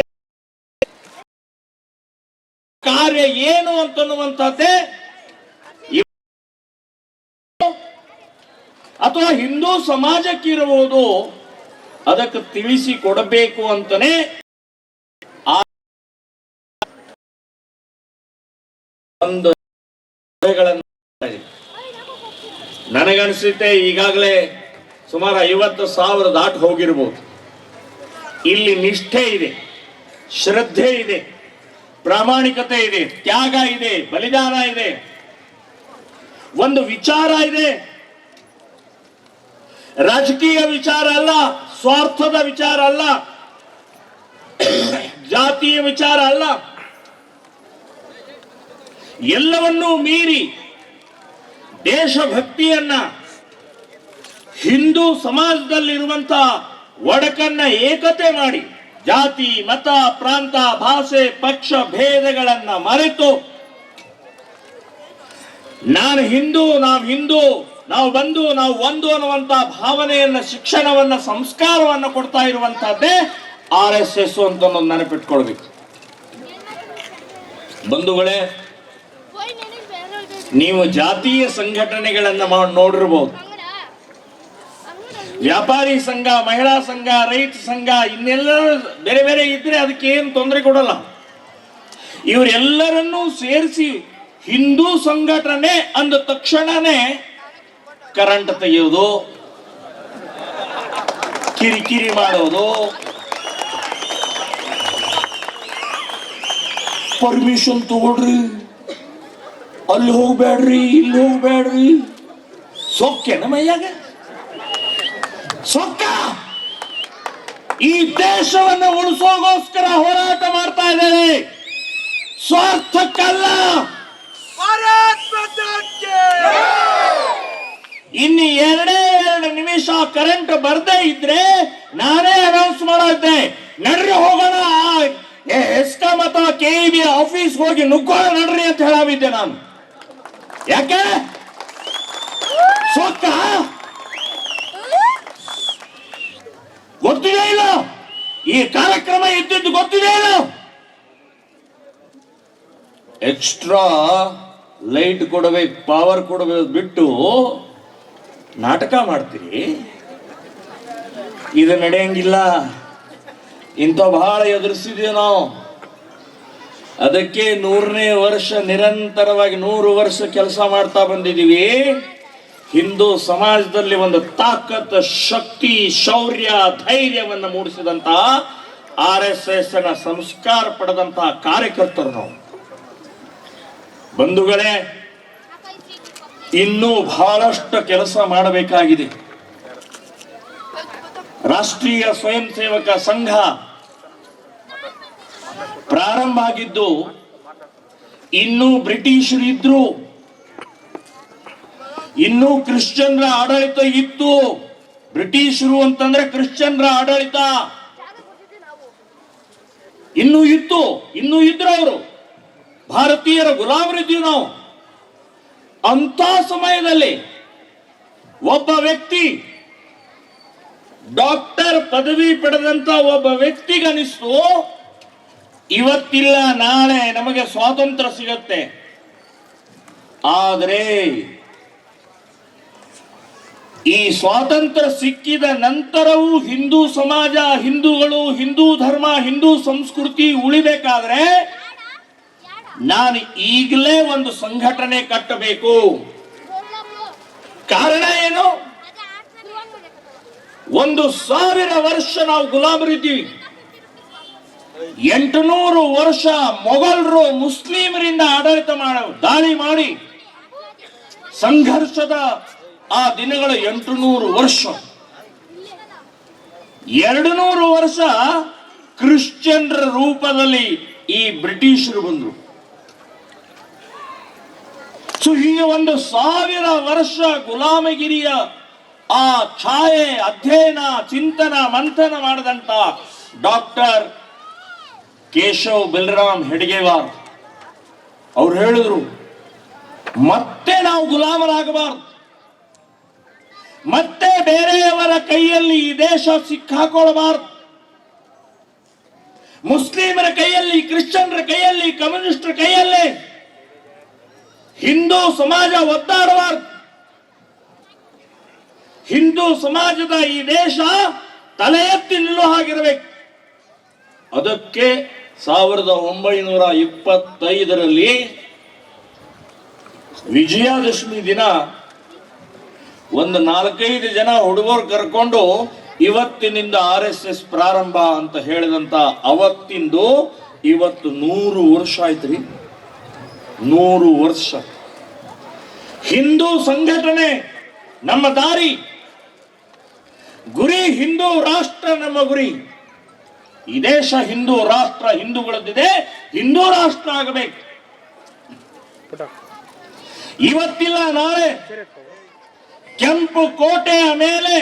ಕಾರ್ಯ ಏನು ಅಂತನ್ನುವಂಥದ್ದೇ ಅಥವಾ ಹಿಂದೂ ಸಮಾಜಕ್ಕಿರುವುದು ಅದಕ್ಕೆ ತಿಳಿಸಿ ಕೊಡಬೇಕು ಅಂತಾನೆ ಒಂದು ನನಗನ್ಸುತ್ತೆ. ಈಗಾಗಲೇ ಸುಮಾರು 50,000 ದಾಟಿ ಹೋಗಿರ್ಬೋದು. ಇಲ್ಲಿ ನಿಷ್ಠೆ ಇದೆ, ಶ್ರದ್ಧೆ ಇದೆ, ಪ್ರಾಮಾಣಿಕತೆ ಇದೆ, ತ್ಯಾಗ ಇದೆ, ಬಲಿದಾನ ಇದೆ, ಒಂದು ವಿಚಾರ ಇದೆ. ರಾಜಕೀಯ ವಿಚಾರ ಅಲ್ಲ, ಸ್ವಾರ್ಥದ ವಿಚಾರ ಅಲ್ಲ, ಜಾತಿಯ ವಿಚಾರ ಅಲ್ಲ. ಎಲ್ಲವನ್ನೂ ಮೀರಿ ದೇಶಭಕ್ತಿಯನ್ನ, ಹಿಂದೂ ಸಮಾಜದಲ್ಲಿರುವಂತ ಒಡಕನ್ನ ಏಕತೆ ಮಾಡಿ, ಜಾತಿ ಮತ ಪ್ರಾಂತ ಭಾಷೆ ಪಕ್ಷ ಭೇದಗಳನ್ನ ಮರೆತು ನಾನು ಹಿಂದೂ, ನಾವು ಹಿಂದೂ, ನಾವು ಬಂದು ನಾವು ಒಂದು ಅನ್ನುವಂತ ಭಾವನೆಯನ್ನ, ಶಿಕ್ಷಣವನ್ನ, ಸಂಸ್ಕಾರವನ್ನ ಕೊಡ್ತಾ ಇರುವಂತಹದ್ದೇ RSS ಅಂತ ಒಂದು ನೆನಪಿಟ್ಕೊಳ್ಬೇಕು. ಬಂಧುಗಳೇ, ನೀವು ಜಾತೀಯ ಸಂಘಟನೆಗಳನ್ನ ನೋಡಿರ್ಬೋದು. ವ್ಯಾಪಾರಿ ಸಂಘ, ಮಹಿಳಾ ಸಂಘ, ರೈತ ಸಂಘ, ಇನ್ನೆಲ್ಲ ಬೇರೆ ಬೇರೆ ಇದ್ರೆ ಅದಕ್ಕೆ ಏನು ತೊಂದರೆ ಕೊಡಲ್ಲ. ಇವರೆಲ್ಲರನ್ನೂ ಸೇರಿಸಿ ಹಿಂದೂ ಸಂಘಟನೆ ಅಂದ ತಕ್ಷಣನೇ ಕರೆಂಟ್ ತೆಗೆಯೋದು, ಕಿರಿಕಿರಿ ಮಾಡೋದು, ಪರ್ಮಿಷನ್ ತಗೊಳ್ರಿ, ಅಲ್ಲಿ ಹೋಗ್ಬೇಡ್ರಿ, ಇಲ್ಲಿ ಹೋಗ್ಬೇಡ್ರಿ, ಸೊಕ್ಕೆನ ಮೈಯಾಗ ಸೊಕ್ಕ. ಈ ದೇಶವನ್ನು ಉಳಿಸೋಗೋಸ್ಕರ ಹೋರಾಟ ಮಾಡ್ತಾ ಇದ್ದಾರೆ, ಸ್ವಾರ್ಥಕ್ಕಲ್ಲ. ಇನ್ನು 2 ನಿಮಿಷ ಕರೆಂಟ್ ಬರ್ದೇ ಇದ್ರೆ ನಾನೇ ಅನೌನ್ಸ್ ಮಾಡಿದ್ದೆ, ನಡ್ರಿ ಹೋಗೋಣ, ಎಸ್ಕಾಂ ಅಥವಾ KEB ಆಫೀಸ್ ಹೋಗಿ ನುಗ್ಗೋಣ ನಡ್ರಿ ಅಂತ ಹೇಳಬಿದ್ದೆ ನಾನು. ಯಾಕೆ? ಸೊಕ್ಕ ಗೊತ್ತಿದೆ ಇಲ್ಲ, ಈ ಕಾರ್ಯಕ್ರಮ ಇದ್ದಿದ್ದು ಗೊತ್ತಿದೆ ಇಲ್ಲ. ಎಕ್ಸ್ಟ್ರಾ ಲೈಟ್ ಕೊಡಬೇಕು, ಪವರ್ ಕೊಡಬೇಕು ಬಿಟ್ಟು ನಾಟಕ ಮಾಡ್ತೀರಿ. ಇದು ನಡೆಯಂಗಿಲ್ಲ. ಇಂಥ ಬಹಳ ಎದುರಿಸಿದೀವಿ ನಾವು. ಅದಕ್ಕೆ 100ನೇ ವರ್ಷ ನಿರಂತರವಾಗಿ 100 ವರ್ಷ ಕೆಲಸ ಮಾಡ್ತಾ ಬಂದಿದ್ದೀವಿ. ಹಿಂದೂ ಸಮಾಜದಲ್ಲಿ ಒಂದು ತಾಕತ್, ಶಕ್ತಿ, ಶೌರ್ಯ, ಧೈರ್ಯವನ್ನು ಮೂಡಿಸಿದಂತ RSS ನ ಸಂಸ್ಕಾರ ಪಡೆದಂತ ಕಾರ್ಯಕರ್ತರು ನಾವು. ಬಂಧುಗಳೇ, ಇನ್ನೂ ಬಹಳಷ್ಟು ಕೆಲಸ ಮಾಡಬೇಕಾಗಿದೆ. ರಾಷ್ಟ್ರೀಯ ಸ್ವಯಂ ಸೇವಕ ಸಂಘ ಪ್ರಾರಂಭ ಆಗಿದ್ದು ಇನ್ನೂ ಬ್ರಿಟಿಷರು ಇದ್ರು, ಇನ್ನೂ ಕ್ರಿಶ್ಚಿಯನ್ರ ಆಡಳಿತ ಇತ್ತು. ಬ್ರಿಟಿಷರು ಅಂತಂದ್ರೆ ಕ್ರಿಶ್ಚಿಯನ್ರ ಆಡಳಿತ ಇನ್ನೂ ಇತ್ತು, ಇನ್ನೂ ಇದ್ರು. ಅವರು ಭಾರತೀಯರ ಗುಲಾಮರಿದ್ದೀವಿ ನಾವು. ಅಂತ ಸಮಯದಲ್ಲಿ ಒಬ್ಬ ವ್ಯಕ್ತಿ, ಡಾಕ್ಟರ್ ಪದವಿ ಪಡೆದಂತ ಒಬ್ಬ ವ್ಯಕ್ತಿಗನಿಸ್ತು, ಇವತ್ತಿಲ್ಲ ನಾಳೆ ನಮಗೆ ಸ್ವಾತಂತ್ರ್ಯ ಸಿಗತ್ತೆ. ಆದರೆ ಈ ಸ್ವಾತಂತ್ರ್ಯ ಸಿಕ್ಕಿದ ನಂತರವೂ ಹಿಂದೂ ಸಮಾಜ, ಹಿಂದೂಗಳು, ಹಿಂದೂ ಧರ್ಮ, ಹಿಂದೂ ಸಂಸ್ಕೃತಿ ಉಳಿಬೇಕಾದ್ರೆ ನಾನು ಈಗಲೇ ಒಂದು ಸಂಘಟನೆ ಕಟ್ಟಬೇಕು. ಕಾರಣ ಏನು? 1000 ವರ್ಷ ನಾವು ಗುಲಾಮರಿದ್ದೀವಿ. 800 ವರ್ಷ ಮೊಘಲರು ಮುಸ್ಲಿಮರಿಂದ ಆಡಳಿತ ದಾಳಿ ಮಾಡಿ ಸಂಘರ್ಷದ ಆ ದಿನಗಳು 800 ವರ್ಷ. 200 ವರ್ಷ ಕ್ರಿಶ್ಚಿಯನ್ರ ರೂಪದಲ್ಲಿ ಈ ಬ್ರಿಟಿಷರು ಬಂದರು. ಸೊ ಈ 1000 ವರ್ಷ ಗುಲಾಮಗಿರಿಯ ಆ ಛಾಯೆ ಅಧ್ಯಯನ, ಚಿಂತನ, ಮಂಥನ ಮಾಡಿದಂತ ಡಾಕ್ಟರ್ ಕೇಶವ್ ಬಲರಾಮ್ ಹೆಡ್ಗೇವಾರ್ ಅವ್ರು ಹೇಳಿದ್ರು, ಮತ್ತೆ ನಾವು ಗುಲಾಮರಾಗಬಾರದು, ಮತ್ತೆ ಬೇರೆಯವರ ಕೈಯಲ್ಲಿ ಈ ದೇಶ ಸಿಕ್ಕಾಕೊಳ್ಳಬಾರದು. ಮುಸ್ಲಿಮರ ಕೈಯಲ್ಲಿ, ಕ್ರಿಶ್ಚಿಯನ್ರ ಕೈಯಲ್ಲಿ, ಕಮ್ಯುನಿಸ್ಟರ ಕೈಯಲ್ಲಿ ಹಿಂದೂ ಸಮಾಜ ಒದ್ದಾಡಬಾರದು. ಹಿಂದೂ ಸಮಾಜದ ಈ ದೇಶ ತಲೆ ಎತ್ತಿ ನಿಲ್ಲೋ ಹಾಗಿರಬೇಕು. ಅದಕ್ಕೆ 1925ರಲ್ಲಿ ವಿಜಯದಶಮಿ ದಿನ ಒಂದು 4-5 ಜನ ಹುಡುಗರು ಕರ್ಕೊಂಡು ಇವತ್ತಿನಿಂದ RSS ಪ್ರಾರಂಭ ಅಂತ ಹೇಳಿದಂತ ಅವತ್ತಿಂದು ಇವತ್ತು 100 ವರ್ಷ ಆಯ್ತ್ರಿ. 100 ವರ್ಷ ಹಿಂದೂ ಸಂಘಟನೆ ನಮ್ಮ ದಾರಿ, ಗುರಿ ಹಿಂದೂ ರಾಷ್ಟ್ರ ನಮ್ಮ ಗುರಿ. ಈ ದೇಶ ಹಿಂದೂ ರಾಷ್ಟ್ರ, ಹಿಂದೂಗಳದ್ದಿದೆ, ಹಿಂದೂ ರಾಷ್ಟ್ರ ಆಗಬೇಕು. ಇವತ್ತಿಲ್ಲ ನಾಳೆ ಕೆಂಪು ಕೋಟೆಯ ಮೇಲೆ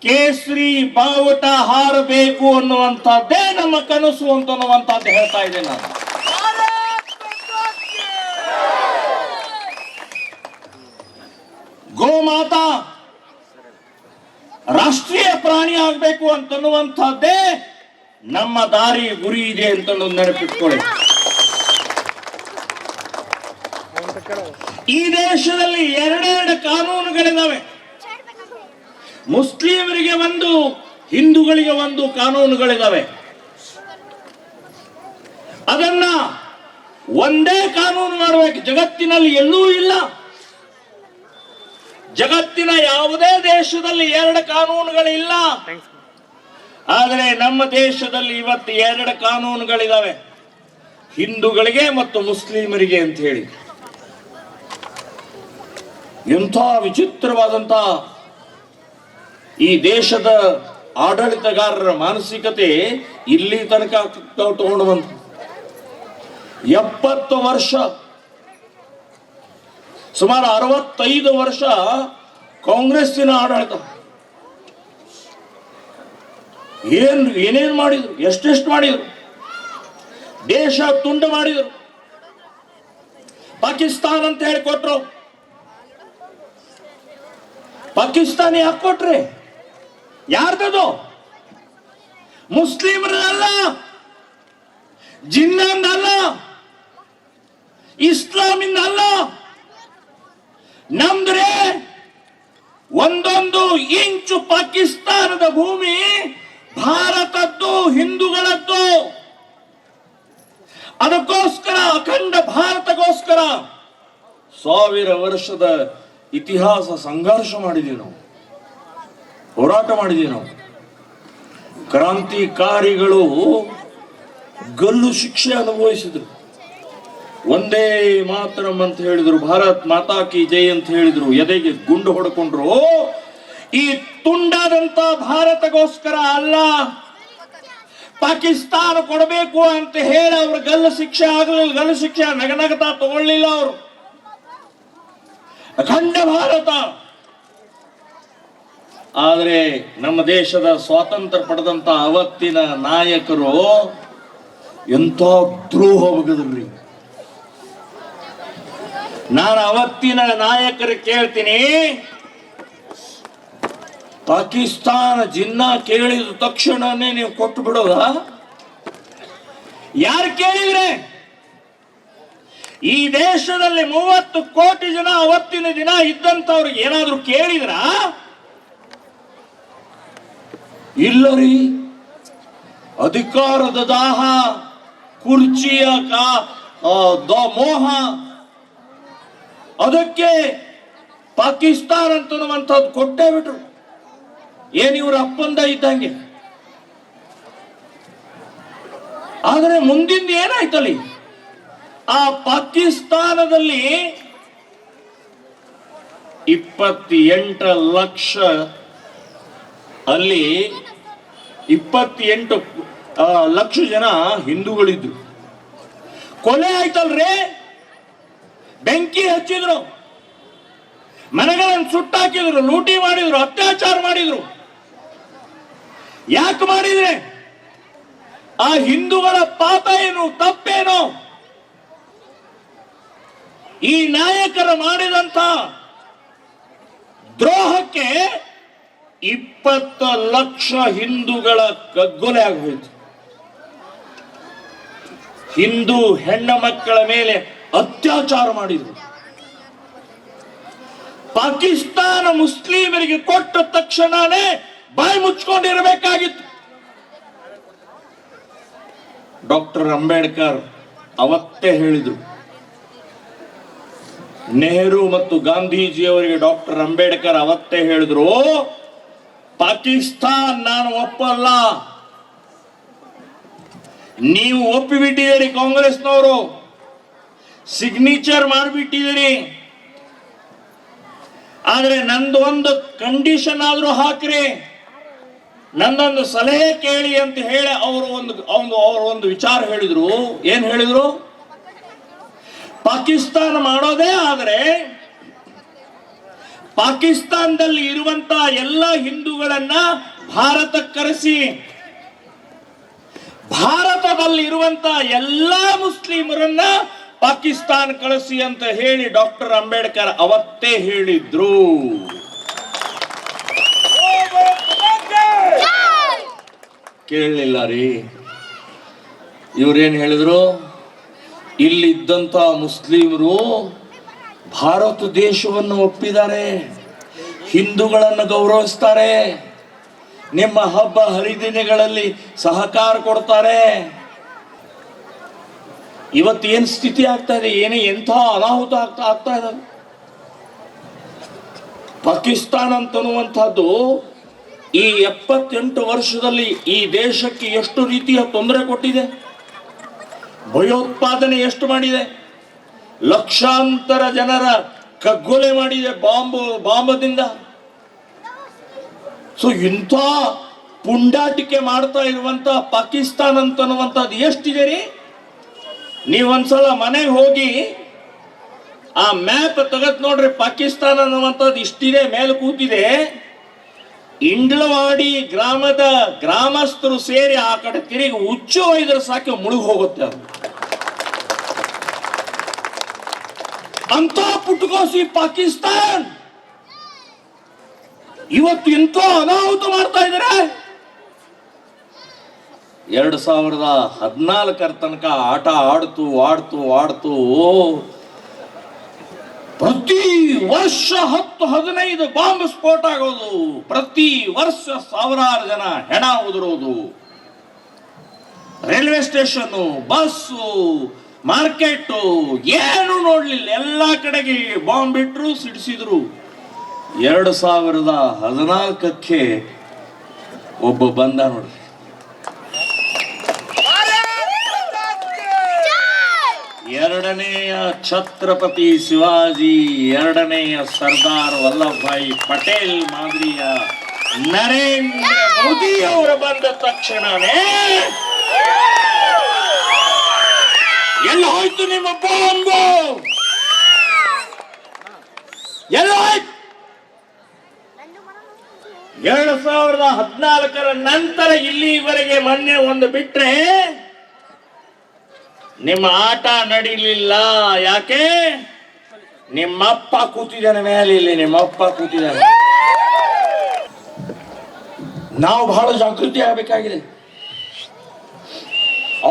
ಕೇಸರಿ ಬಾವುಟ ಹಾರಬೇಕು ಅನ್ನುವಂಥದ್ದೇ ನಮ್ಮ ಕನಸು ಅನ್ನುವಂಥದ್ದು ಹೇಳ್ತಾ ಇದ್ದೇನೆ ನಾನು. ಗೋಮಾತಾ ರಾಷ್ಟ್ರೀಯ ಪ್ರಾಣಿ ಆಗಬೇಕು ಅಂತನ್ನುವಂಥದ್ದೇ ನಮ್ಮ ದಾರಿ, ಗುರಿ ಇದೆ ಅಂತ ನೆನಪಿಟ್ಕೊಳ್ಳಿ. ಈ ದೇಶದಲ್ಲಿ 2 ಕಾನೂನುಗಳಿದಾವೆ. ಮುಸ್ಲಿಮರಿಗೆ ಒಂದು, ಹಿಂದೂಗಳಿಗೆ ಒಂದು ಕಾನೂನುಗಳಿದಾವೆ. ಅದನ್ನ ಒಂದೇ ಕಾನೂನು ಮಾಡಬೇಕು. ಜಗತ್ತಿನಲ್ಲಿ ಎಲ್ಲೂ ಇಲ್ಲ. ಜಗತ್ತಿನ ಯಾವುದೇ ದೇಶದಲ್ಲಿ 2 ಕಾನೂನುಗಳಿಲ್ಲ. ಆದರೆ ನಮ್ಮ ದೇಶದಲ್ಲಿ ಇವತ್ತು 2 ಕಾನೂನುಗಳಿದಾವೆ, ಹಿಂದೂಗಳಿಗೆ ಮತ್ತು ಮುಸ್ಲಿಮರಿಗೆ ಅಂತ ಹೇಳಿ. ಎಂಥ ವಿಚಿತ್ರವಾದಂತ ಈ ದೇಶದ ಆಡಳಿತಗಾರರ ಮಾನಸಿಕತೆ ಇಲ್ಲಿ ತನಕ ತಗೊಂಡು ಬಂತು. 70 ವರ್ಷ, ಸುಮಾರು 65 ವರ್ಷ ಕಾಂಗ್ರೆಸ್ಸಿನ ಆಡಳಿತ. ಏನೇನು ಮಾಡಿದ್ರು, ಎಷ್ಟೆಷ್ಟು ಮಾಡಿದ್ರು, ದೇಶ ತುಂಡು ಮಾಡಿದ್ರು. ಪಾಕಿಸ್ತಾನ ಅಂತ ಹೇಳಿ ಕೊಟ್ರು. ಪಾಕಿಸ್ತಾನಿ ಯಾಕೆ ಕೊಟ್ರೆ? ಯಾರ್ದದು? ಮುಸ್ಲಿಮರಲ್ಲ, ಜಿನ್ನಂದಲ್ಲ, ಇಸ್ಲಾಮಿಂದ ಅಲ್ಲ, ನಮ್ದ್ರೆ 1 ಇಂಚು ಪಾಕಿಸ್ತಾನದ ಭೂಮಿ ಭಾರತದ್ದು, ಹಿಂದೂಗಳದ್ದು. ಅದಕ್ಕೋಸ್ಕರ ಅಖಂಡ ಭಾರತಕ್ಕೋಸ್ಕರ 1000 ವರ್ಷದ ಇತಿಹಾಸ ಸಂಘರ್ಷ ಮಾಡಿದೀವಿ ನಾವು, ಹೋರಾಟ ಮಾಡಿದೀವಿ ನಾವು. ಕ್ರಾಂತಿಕಾರಿಗಳು ಗಲ್ಲು ಶಿಕ್ಷೆ ಅನುಭವಿಸಿದ್ರು. ಒಂದೇ ಮಾತರಂ ಅಂತ ಹೇಳಿದ್ರು, ಭಾರತ್ ಮಾತಾ ಕಿ ಜೈ ಅಂತ ಹೇಳಿದ್ರು, ಎದೆಗೆ ಗುಂಡು ಹೊಡ್ಕೊಂಡ್ರು. ಈ ತುಂಡಾದಂತ ಸ್ವತಂತ್ರ ಭಾರತಗೋಸ್ಕರ ಅಲ್ಲ, ಪಾಕಿಸ್ತಾನ ಕೊಡಬೇಕು ಅಂತ ಹೇಳಿ ಅವ್ರ ಗಲ್ಲು ಶಿಕ್ಷೆ ಆಗಲಿಲ್ಲ, ಗಲ್ಲು ಶಿಕ್ಷೆ ನಗನಗತಾ ತಗೊಳ್ಳಿಲ್ಲ. ಅವರು ಅಖಂಡ ಭಾರತ. ಆದರೆ ನಮ್ಮ ದೇಶದ ಸ್ವಾತಂತ್ರ್ಯ ಪಡೆದಂತ ಅವತ್ತಿನ ನಾಯಕರು ಎಂಥ ದ್ರೋಹ ಬಗೆದ್ರಿ. ನಾನು ಅವತ್ತಿನ ನಾಯಕರು ಕೇಳ್ತೀನಿ, ಪಾಕಿಸ್ತಾನ ಜಿನ್ನಾ ಕೇಳಿದ ತಕ್ಷಣನೇ ನೀವು ಕೊಟ್ಟು ಬಿಡೋದ? ಯಾರು ಕೇಳಿದ್ರೆ? ಈ ದೇಶದಲ್ಲಿ 30 ಕೋಟಿ ಜನ ಅವತ್ತಿನ ದಿನ ಇದ್ದಂತವ್ರಿಗೆ ಏನಾದ್ರೂ ಕೇಳಿದ್ರ? ಇಲ್ಲರಿ. ಅಧಿಕಾರದ ದಾಹ, ಕುರ್ಚಿಯ ಮೋಹ, ಅದಕ್ಕೆ ಪಾಕಿಸ್ತಾನ ಅಂತನ್ನುವಂಥದ್ದು ಕೊಟ್ಟೇ ಬಿಟ್ರು. ಏನ್ ಇವ್ರ ಅಪ್ಪಂದ ಇದ್ದಂಗೆ. ಆದರೆ ಮುಂದಿಂದ ಏನಾಯ್ತಲ್ಲಿ? ಆ ಪಾಕಿಸ್ತಾನದಲ್ಲಿ 28 ಲಕ್ಷ, ಅಲ್ಲಿ 28 ಲಕ್ಷ ಜನ ಹಿಂದೂಗಳಿದ್ರು. ಕೊಲೆ ಆಯ್ತಲ್ರೇ, ಬೆಂಕಿ ಹಚ್ಚಿದ್ರು, ಮನೆಗಳನ್ನು ಸುಟ್ಟಾಕಿದ್ರು, ಲೂಟಿ ಮಾಡಿದ್ರು, ಅತ್ಯಾಚಾರ ಮಾಡಿದ್ರು. ಯಾಕೆ ಮಾಡಿದ್ರೆ? ಆ ಹಿಂದೂಗಳ ಪಾಪ ಏನು, ತಪ್ಪೇನು? ಈ ನಾಯಕರು ಮಾಡಿದಂತ ದ್ರೋಹಕ್ಕೆ 20 ಲಕ್ಷ ಹಿಂದೂಗಳ ಕಗ್ಗೊಲೆ ಆಗೋಯ್ತು. ಹಿಂದೂ ಹೆಣ್ಣ ಮಕ್ಕಳ ಮೇಲೆ ಅತ್ಯಾಚಾರ ಮಾಡಿದ್ರು. ಪಾಕಿಸ್ತಾನ ಮುಸ್ಲಿಮರಿಗೆ ಕೊಟ್ಟ ತಕ್ಷಣನೇ ಬಾಯಿ ಮುಚ್ಕೊಂಡಿರಬೇಕಾಗಿತ್ತು. ಡಾಕ್ಟರ್ ಅಂಬೇಡ್ಕರ್ ಅವತ್ತೇ ಹೇಳಿದ್ರು, ನೆಹರು ಮತ್ತು ಗಾಂಧೀಜಿಯವರಿಗೆ ಡಾಕ್ಟರ್ ಅಂಬೇಡ್ಕರ್ ಅವತ್ತೇ ಹೇಳಿದ್ರು, ಪಾಕಿಸ್ತಾನ್ ನಾನು ಒಪ್ಪಲ್ಲ. ನೀವು ಒಪ್ಪಿಬಿಟ್ಟಿದ್ದೀರಿ, ಕಾಂಗ್ರೆಸ್ನವರು ಸಿಗ್ನೇಚರ್ ಮಾಡಿಬಿಟ್ಟಿದ್ದೀರಿ. ಆದ್ರೆ ನಂದು ಒಂದು ಕಂಡೀಷನ್ ಆದ್ರೂ ಹಾಕ್ರಿ, ನಂದೊಂದು ಸಲಹೆ ಕೇಳಿ ಅಂತ ಹೇಳಿ ಅವರು ಒಂದು ವಿಚಾರ ಹೇಳಿದ್ರು. ಏನ್ ಹೇಳಿದ್ರು? ಪಾಕಿಸ್ತಾನ ಮಾಡೋದೇ ಆದ್ರೆ ಪಾಕಿಸ್ತಾನದಲ್ಲಿ ಇರುವಂತ ಎಲ್ಲ ಹಿಂದೂಗಳನ್ನ ಭಾರತಕ್ಕೆ ಕರೆಸಿ, ಭಾರತದಲ್ಲಿ ಇರುವಂತ ಎಲ್ಲ ಮುಸ್ಲಿಮರನ್ನ ಪಾಕಿಸ್ತಾನ ಕಳಿಸಿ ಅಂತ ಹೇಳಿ ಡಾಕ್ಟರ್ ಅಂಬೇಡ್ಕರ್ ಅವತ್ತೇ ಹೇಳಿದ್ರು. ಕೇಳಲಿಲ್ಲ ರೀ. ಇವ್ರೇನ್ ಹೇಳಿದ್ರು? ಇಲ್ಲಿದ್ದಂತ ಮುಸ್ಲಿಮರು ಭಾರತ ದೇಶವನ್ನು ಒಪ್ಪಿದ್ದಾರೆ, ಹಿಂದೂಗಳನ್ನು ಗೌರವಿಸ್ತಾರೆ, ನಿಮ್ಮ ಹಬ್ಬ ಹರಿದಿನಗಳಲ್ಲಿ ಸಹಕಾರ ಕೊಡ್ತಾರೆ. ಇವತ್ತು ಏನ್ ಸ್ಥಿತಿ ಆಗ್ತಾ ಇದೆ, ಎಂಥ ಅನಾಹುತ ಆಗ್ತಾ ಇದೆ. ಪಾಕಿಸ್ತಾನ ಅಂತನ್ನುವಂಥದ್ದು ಈ 78 ವರ್ಷದಲ್ಲಿ ಈ ದೇಶಕ್ಕೆ ಎಷ್ಟು ರೀತಿಯ ತೊಂದರೆ ಕೊಟ್ಟಿದೆ, ಭಯೋತ್ಪಾದನೆ ಎಷ್ಟು ಮಾಡಿದೆ, ಲಕ್ಷಾಂತರ ಜನರ ಕಗ್ಗೊಲೆ ಮಾಡಿದೆ ಬಾಂಬದಿಂದ. ಸೊ ಇಂಥ ಪುಂಡಾಟಿಕೆ ಮಾಡ್ತಾ ಇರುವಂತ ಪಾಕಿಸ್ತಾನ ಅಂತನ್ನುವಂಥದ್ದು ಎಷ್ಟಿದೆ ರೀ? ನೀವೊಂದ್ಸಲ ಮನೆಗೆ ಹೋಗಿ ಆ ಮ್ಯಾಪ್ ತೆಗೆದು ನೋಡ್ರಿ, ಪಾಕಿಸ್ತಾನ ಅನ್ನುವಂಥದ್ದು ಇಷ್ಟಿದೆ, ಮೇಲೆ ಕೂತಿದೆ. ಇಂಡ್ಲವಾಡಿ ಗ್ರಾಮದ ಗ್ರಾಮಸ್ಥರು ಸೇರಿ ಆ ಕಡೆ ತಿರುಗಿ ಹುಚ್ಚು ಒಯ್ದ್ರೆ ಸಾಕು ಮುಳುಗಿ ಹೋಗುತ್ತೆ ಅದು. ಅಂತ ಪುಟ್ಕೋಸಿ ಪಾಕಿಸ್ತಾನ್ ಇವತ್ತು ಇಂಥ ಅನಾಹುತ ಮಾಡ್ತಾ ಇದ್ದಾರೆ. 2014 ತನಕ ಆಟ ಆಡ್ತು ಪ್ರತಿ ವರ್ಷ 10-15 ಬಾಂಬ್ ಸ್ಫೋಟ ಆಗೋದು, ಪ್ರತಿ ವರ್ಷ ಸಾವಿರಾರು ಜನ ಹೆಣ ಉದುರೋದು, ರೈಲ್ವೆ ಸ್ಟೇಷನ್, ಬಸ್ಸು, ಮಾರ್ಕೆಟ್ ಏನು ನೋಡ್ಲಿಲ್ಲ, ಎಲ್ಲಾ ಕಡೆಗೆ ಬಾಂಬ್ ಬಿಟ್ರು, ಸಿಡಿಸಿದ್ರು. 2014ಕ್ಕೆ ಒಬ್ಬ ಬಂದ ನೋಡ್ರಿ, ಎರಡನೆಯ ಛತ್ರಪತಿ ಶಿವಾಜಿ, ಎರಡನೆಯ ಸರ್ದಾರ್ ವಲ್ಲಭಭಾಯಿ ಪಟೇಲ್ ಮಾದರಿಯ ನರೇಂದ್ರ ಮೋದಿ ಅವರು ಬಂದ ತಕ್ಷಣನೇ ಎಲ್ಲ ಹೋಯ್ತು ನಿಮ್ಮ ಬಾಂಬು, ಎಲ್ಲ ಹೋಯ್ತು. 2014 ನಂತರ ಇಲ್ಲಿವರೆಗೆ ಮೊನ್ನೆ ಒಂದು ಬಿಟ್ರೆ ನಿಮ್ಮ ಆಟ ನಡೀಲಿಲ್ಲ. ಯಾಕೆ? ನಿಮ್ಮಪ್ಪ ಕೂತಿದ್ದಾನೆ ಮೇಲೆ, ಇಲ್ಲಿ ನಿಮ್ಮಪ್ಪ ಕೂತಿದ್ದಾನೆ. ನಾವು ಬಹಳ ಜಾಗೃತಿ ಆಗಬೇಕಾಗಿದೆ.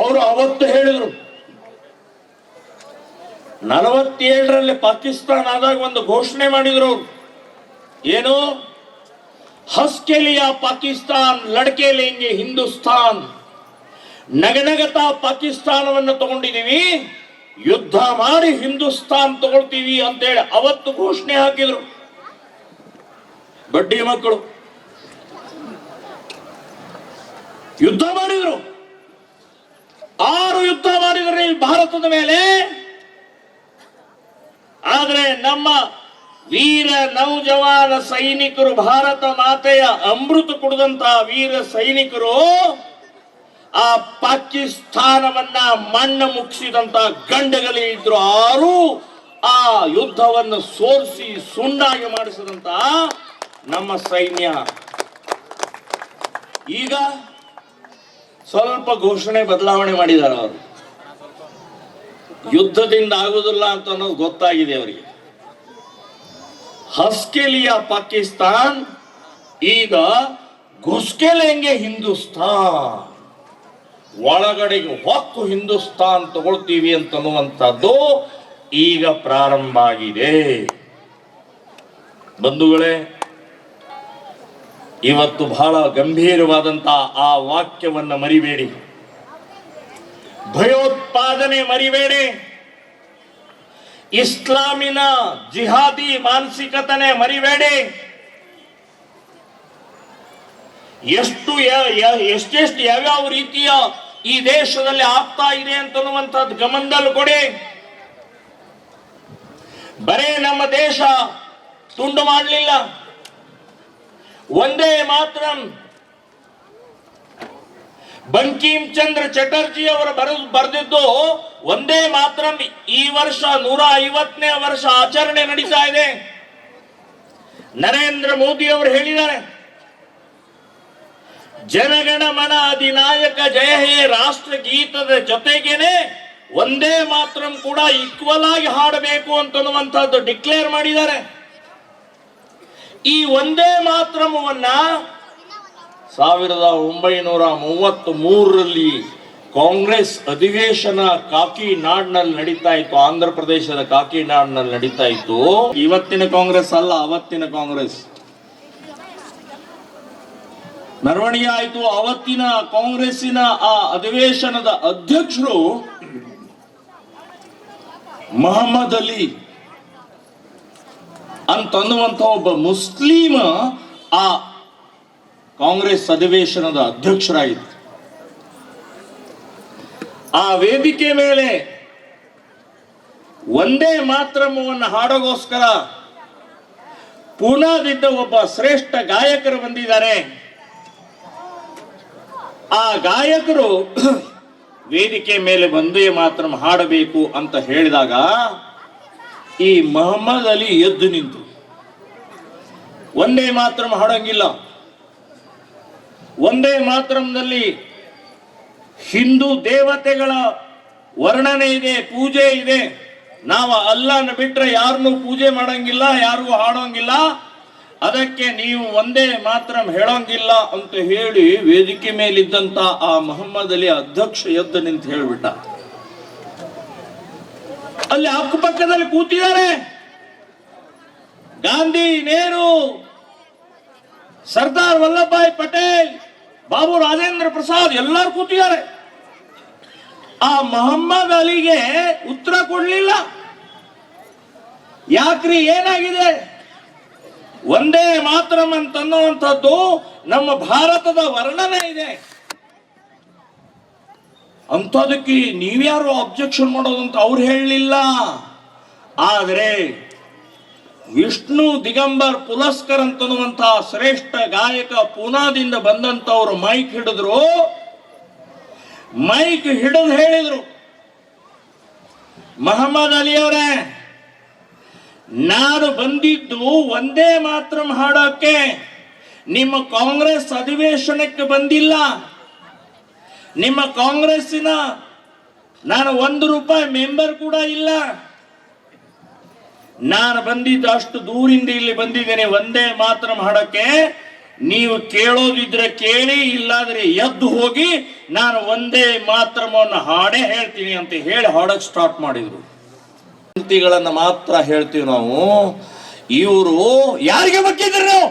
ಅವರು ಅವತ್ತು ಹೇಳಿದ್ರು 47ರಲ್ಲಿ ಪಾಕಿಸ್ತಾನ ಆದಾಗ ಒಂದು ಘೋಷಣೆ ಮಾಡಿದ್ರು ಅವರು. ಏನು? ಹಸ್ಕೆ ಲಿಯಾ ಪಾಕಿಸ್ತಾನ್, ಲಡ್ಕೆ ಲೇಂಗೆ ಹಿಂದೂಸ್ತಾನ್. ನಗನಗತ ಪಾಕಿಸ್ತಾನವನ್ನು ತಗೊಂಡಿದೀವಿ, ಯುದ್ಧ ಮಾಡಿ ಹಿಂದೂಸ್ತಾನ್ ತಗೊಳ್ತೀವಿ ಅಂತೇಳಿ ಅವತ್ತು ಘೋಷಣೆ ಹಾಕಿದ್ರು. ಬಡ್ಡಿ ಮಕ್ಕಳು ಯುದ್ಧ ಮಾಡಿದ್ರು. 6 ಯುದ್ಧ ಮಾಡಿದ್ರೆ ಈ ಭಾರತದ ಮೇಲೆ. ಆದ್ರೆ ನಮ್ಮ ವೀರ ನೌಜವಾನ ಸೈನಿಕರು, ಭಾರತ ಮಾತೆಯ ಅಮೃತ ಕುಡಿದಂತಹ ವೀರ ಸೈನಿಕರು ಆ ಪಾಕಿಸ್ತಾನವನ್ನ ಮಣ್ಣು ಮುಗಿಸಿದಂತ ಗಂಡಗಲಿ ಇದ್ರು. 6 ಆ ಯುದ್ಧವನ್ನು ಸೋಲಿಸಿ ಸುಣ್ಣಾಗಿ ಮಾಡಿಸಿದಂತ ನಮ್ಮ ಸೈನ್ಯ. ಈಗ ಸ್ವಲ್ಪ ಘೋಷಣೆ ಬದಲಾವಣೆ ಮಾಡಿದ್ದಾರೆ ಅವರು. ಯುದ್ಧದಿಂದ ಆಗುದಿಲ್ಲ ಅಂತ ಅನ್ನೋದು ಗೊತ್ತಾಗಿದೆ ಅವರಿಗೆ. ಹಸ್ಕೆ ಲಿಯಾ ಪಾಕಿಸ್ತಾನ್, ಈಗ ಘುಸ್ಕೆ ಲೇಂಗೆ ಹಿಂದೂಸ್ತಾನ್. ಒಳಗಡೆಗೆ ಹೊಕ್ಕು ಹಿಂದೂಸ್ತಾನ್ ತಗೊಳ್ತೀವಿ ಅಂತನ್ನುವಂಥದ್ದು ಈಗ ಪ್ರಾರಂಭ ಆಗಿದೆ. ಬಂಧುಗಳೇ, ಇವತ್ತು ಬಹಳ ಗಂಭೀರವಾದಂತಹ ಆ ವಾಕ್ಯವನ್ನ ಮರಿಬೇಡಿ. ಭಯೋತ್ಪಾದನೆ ಮರಿಬೇಡಿ. ಇಸ್ಲಾಮಿನ ಜಿಹಾದಿ ಮಾನಸಿಕತನೆ ಮರಿಬೇಡಿ. ಎಷ್ಟೆಷ್ಟು ಯಾವ್ಯಾವ ರೀತಿಯ ಈ ದೇಶದಲ್ಲಿ ಆಗ್ತಾ ಇದೆ ಅಂತನ್ನುವಂಥದ್ದು ಗಮನದಲ್ಲಿ ಕೊಡಿ. ಬರೇ ನಮ್ಮ ದೇಶ ತುಂಡು ಮಾಡಲಿಲ್ಲ. ಒಂದೇ ಮಾತ್ರ ಬಂಕಿಂ ಚಂದ್ರ ಚಟರ್ಜಿ ಅವರು ಬರೆದಿದ್ದು ಒಂದೇ ಮಾತ್ರ. ಈ ವರ್ಷ 150ನೇ ವರ್ಷ ಆಚರಣೆ ನಡೀತಾ ಇದೆ. ನರೇಂದ್ರ ಮೋದಿ ಅವರು ಹೇಳಿದ್ದಾರೆ, ಜನಗಣ ಮನ ಅಧಿನಾಯಕ ಜಯ ಹೇ ರಾಷ್ಟ್ರ ಗೀತದ ಜೊತೆಗೇನೆ ಒಂದೇ ಮಾತ್ರ ಕೂಡ ಈಕ್ವಲ್ ಆಗಿ ಹಾಡಬೇಕು ಅಂತನ್ನುವಂಥದ್ದು ಡಿಕ್ಲೇರ್ ಮಾಡಿದ್ದಾರೆ. ಈ ಒಂದೇ ಮಾತ್ರಮವನ್ನ 1933ರಲ್ಲಿ ಕಾಂಗ್ರೆಸ್ ಅಧಿವೇಶನ ಕಾಕಿನಾಡ್ನಲ್ಲಿ ನಡೀತಾ ಇತ್ತು. ಆಂಧ್ರ ಪ್ರದೇಶದ ಕಾಕಿನಾಡ್ನಲ್ಲಿ ನಡೀತಾ ಇತ್ತು. ಇವತ್ತಿನ ಕಾಂಗ್ರೆಸ್ ಅಲ್ಲ, ಅವತ್ತಿನ ಕಾಂಗ್ರೆಸ್ ಮೆರವಣಿಗೆ ಆಯಿತು. ಅವತ್ತಿನ ಕಾಂಗ್ರೆಸ್ಸಿನ ಆ ಅಧಿವೇಶನದ ಅಧ್ಯಕ್ಷರು ಮೊಹಮ್ಮದ್ ಅಲಿ ಅಂತನ್ನುವಂಥ ಒಬ್ಬ ಮುಸ್ಲಿಂ ಆ ಕಾಂಗ್ರೆಸ್ ಅಧಿವೇಶನದ ಅಧ್ಯಕ್ಷರಾಗಿತ್ತು. ಆ ವೇದಿಕೆ ಮೇಲೆ ಒಂದೇ ಮಾತ್ರಮವನ್ನು ಹಾಡೋಗೋಸ್ಕರ ಪೂನಾದಿಂದ ಒಬ್ಬ ಶ್ರೇಷ್ಠ ಗಾಯಕರು ಬಂದಿದ್ದಾರೆ. ಆ ಗಾಯಕರು ವೇದಿಕೆ ಮೇಲೆ ಒಂದೇ ಮಾತ್ರ ಹಾಡಬೇಕು ಅಂತ ಹೇಳಿದಾಗ ಈ ಮೊಹಮ್ಮದ್ ಅಲಿ ಎದ್ದು ನಿಂತು, ಒಂದೇ ಮಾತ್ರ ಹಾಡಂಗಿಲ್ಲ, ಒಂದೇ ಮಾತ್ರದಲ್ಲಿ ಹಿಂದೂ ದೇವತೆಗಳ ವರ್ಣನೆ ಇದೆ, ಪೂಜೆ ಇದೆ, ನಾವು ಅಲ್ಲಾನ ಬಿಟ್ರೆ ಯಾರನ್ನೂ ಪೂಜೆ ಮಾಡಂಗಿಲ್ಲ, ಯಾರಿಗೂ ಹಾಡೋಂಗಿಲ್ಲ, ಅದಕ್ಕೆ ನೀವು ಒಂದೇ ಮಾತ್ರ ಹೇಳೋಂಗಿಲ್ಲ ಅಂತ ಹೇಳಿ ವೇದಿಕೆ ಮೇಲಿದ್ದಂತ ಆ ಮೊಹಮ್ಮದ್ ಅಲಿ ಅಧ್ಯಕ್ಷ ಎದ್ದು ನಿಂತು ಹೇಳ್ಬಿಟ್ಟ. ಅಲ್ಲಿ ಅಕ್ಕಪಕ್ಕದಲ್ಲಿ ಕೂತಿದ್ದಾರೆ ಗಾಂಧಿ, ನೆಹರು, ಸರ್ದಾರ್ ವಲ್ಲಭಭಾಯಿ ಪಟೇಲ್, ಬಾಬು ರಾಜೇಂದ್ರ ಪ್ರಸಾದ್ ಎಲ್ಲರೂ ಕೂತಿದ್ದಾರೆ. ಆ ಮೊಹಮ್ಮದ್ ಅಲಿಗೆ ಉತ್ತರ ಕೊಡ್ಲಿಲ್ಲ. ಯಾಕ್ರಿ, ಏನಾಗಿದೆ? ಒಂದೇ ಮಾತ್ರಂ ಅಂತನ್ನುವಂಥದ್ದು ನಮ್ಮ ಭಾರತದ ವರ್ಣನೆ ಇದೆ, ಅಂಥದಕ್ಕೆ ನೀವ್ಯಾರು ಅಬ್ಜೆಕ್ಷನ್ ಮಾಡೋದಂತ ಅವ್ರು ಹೇಳಲಿಲ್ಲ. ಆದರೆ ವಿಷ್ಣು ದಿಗಂಬರ್ ಪುಲಸ್ಕರ್ ಅಂತನ್ನುವಂತಹ ಶ್ರೇಷ್ಠ ಗಾಯಕ ಪೂನಾದಿಂದ ಬಂದಂತವ್ರು ಮೈಕ್ ಹಿಡಿದ್ರು. ಮೈಕ್ ಹಿಡಿದು ಹೇಳಿದ್ರು, ಮಹಮ್ಮದ್ ಅಲಿ ಅವರೇ, ನಾನು ಬಂದಿದ್ದು ಒಂದೇ ಮಾತ್ರ ಹಾಡೋಕೆ, ನಿಮ್ಮ ಕಾಂಗ್ರೆಸ್ ಅಧಿವೇಶನಕ್ಕೆ ಬಂದಿಲ್ಲ. ನಿಮ್ಮ ಕಾಂಗ್ರೆಸ್ಸಿನ ನಾನು ₹1 ಮೆಂಬರ್ ಕೂಡ ಇಲ್ಲ. ನಾನು ಬಂದಿದ್ದು ಅಷ್ಟು ದೂರಿಂದ ಇಲ್ಲಿ ಬಂದಿದ್ದೇನೆ ಒಂದೇ ಮಾತ್ರ ಹಾಡಕ್ಕೆ. ನೀವು ಕೇಳೋದಿದ್ರೆ ಕೇಳಿ, ಇಲ್ಲಾದ್ರೆ ಎದ್ದು ಹೋಗಿ, ನಾನು ಒಂದೇ ಮಾತ್ರವನ್ನು ಹಾಡೇ ಹೇಳ್ತೀನಿ ಅಂತ ಹೇಳಿ ಹಾಡಕ್ ಸ್ಟಾರ್ಟ್ ಮಾಡಿದ್ರು. ಗಳನ್ನ ಮಾತ್ರ ಹೇಳ್ತೀವಿ ನಾವು. ಇವರು ಯಾರಿಗೆ ಬಗ್ಗಿದ್ರು ನೀವು?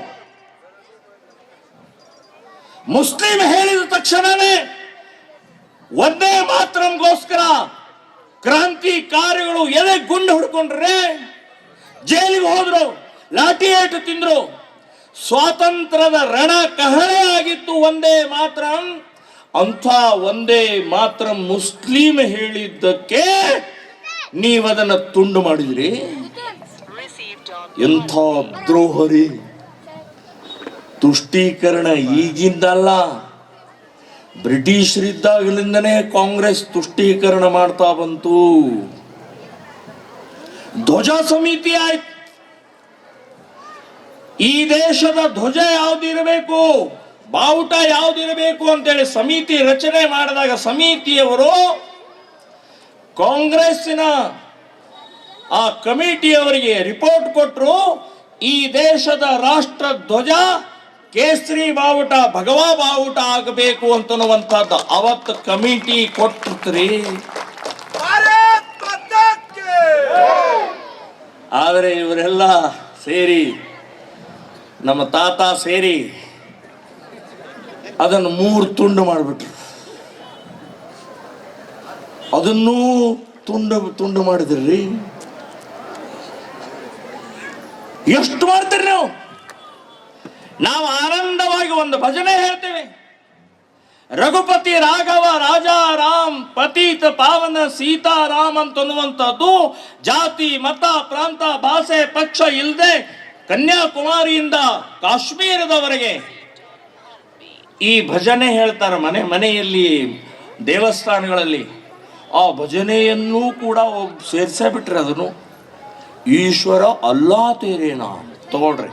ಮುಸ್ಲಿಂ ಹೇಳಿದ ತಕ್ಷಣನೇ ಒಂದೇ ಮಾತ್ರಗೋಸ್ಕರ ಕ್ರಾಂತಿಕಾರಿಗಳು ಎದೆ ಗುಂಡು ಹುಡ್ಕೊಂಡ್ರೆ, ಜೈಲಿಗೆ ಹೋದ್ರು, ಲಾಠಿ ಏಟು ತಿಂದ್ರು. ಸ್ವಾತಂತ್ರ್ಯದ ರಣ ಕಹಳೆ ಆಗಿತ್ತು ಒಂದೇ ಮಾತ್ರ. ಅಂಥ ಒಂದೇ ಮಾತ್ರ ಮುಸ್ಲಿಂ ಹೇಳಿದ್ದಕ್ಕೆ ನೀವದನ್ನ ತುಂಡು ಮಾಡಿದ್ರಿ. ಎಂಥ ದ್ರೋಹರಿ! ತುಷ್ಟೀಕರಣ ಈಗಿಂದಲ್ಲ, ಬ್ರಿಟಿಷರಿದ್ದಾಗಲಿಂದನೇ ಕಾಂಗ್ರೆಸ್ ತುಷ್ಟೀಕರಣ ಮಾಡ್ತಾ ಬಂತು. ಧ್ವಜ ಸಮಿತಿ ಆಯ್ತು. ಈ ದೇಶದ ಧ್ವಜ ಯಾವ್ದಿರಬೇಕು, ಬಾವುಟ ಯಾವ್ದಿರಬೇಕು ಅಂತೇಳಿ ಸಮಿತಿ ರಚನೆ ಮಾಡಿದಾಗ ಸಮಿತಿಯವರು ಕಾಂಗ್ರೆಸ್ಸಿನ ಆ ಕಮಿಟಿಯವರಿಗೆ ರಿಪೋರ್ಟ್ ಕೊಟ್ಟರು. ಈ ದೇಶದ ರಾಷ್ಟ್ರ ಧ್ವಜ ಕೇಸರಿ ಬಾವುಟ, ಭಗವಾ ಬಾವುಟ ಆಗಬೇಕು ಅಂತನ್ನುವಂಥದ್ದು ಅವತ್ತು ಕಮಿಟಿ ಕೊಟ್ಟಿರ್ತೀರಿ. ಆದರೆ ಇವರೆಲ್ಲ ಸೇರಿ, ನಮ್ಮ ತಾತ ಸೇರಿ ಅದನ್ನು 3 ತುಂಡು ಮಾಡಿಬಿಟ್ರು. ಅದನ್ನೂ ತುಂಡು ಮಾಡಿದ್ರಿ. ಎಷ್ಟು ಮಾಡ್ತೀರಿ ನೀವು? ನಾವು ಆನಂದವಾಗಿ ಒಂದು ಭಜನೆ ಹೇಳ್ತೇವೆ. ರಘುಪತಿ ರಾಘವ ರಾಜಾ ರಾಮ್ ಪತೀತ ಪಾವನ ಸೀತಾರಾಮ್ ಅಂತನ್ನುವಂಥದ್ದು ಜಾತಿ ಮತ ಪ್ರಾಂತ ಭಾಷೆ ಪಕ್ಷ ಇಲ್ಲದೆ ಕನ್ಯಾಕುಮಾರಿಯಿಂದ ಕಾಶ್ಮೀರದವರೆಗೆ ಈ ಭಜನೆ ಹೇಳ್ತಾರೆ. ಮನೆಯಲ್ಲಿ ದೇವಸ್ಥಾನಗಳಲ್ಲಿ ಆ ಭಜನೆಯನ್ನೂ ಕೂಡ ಸೇರಿಸೇ ಬಿಟ್ರೆ ಅದನ್ನು ಈಶ್ವರ ಅಲ್ಲಾ ತೇರೇನಾ ತಗೊಳ್ರಿ.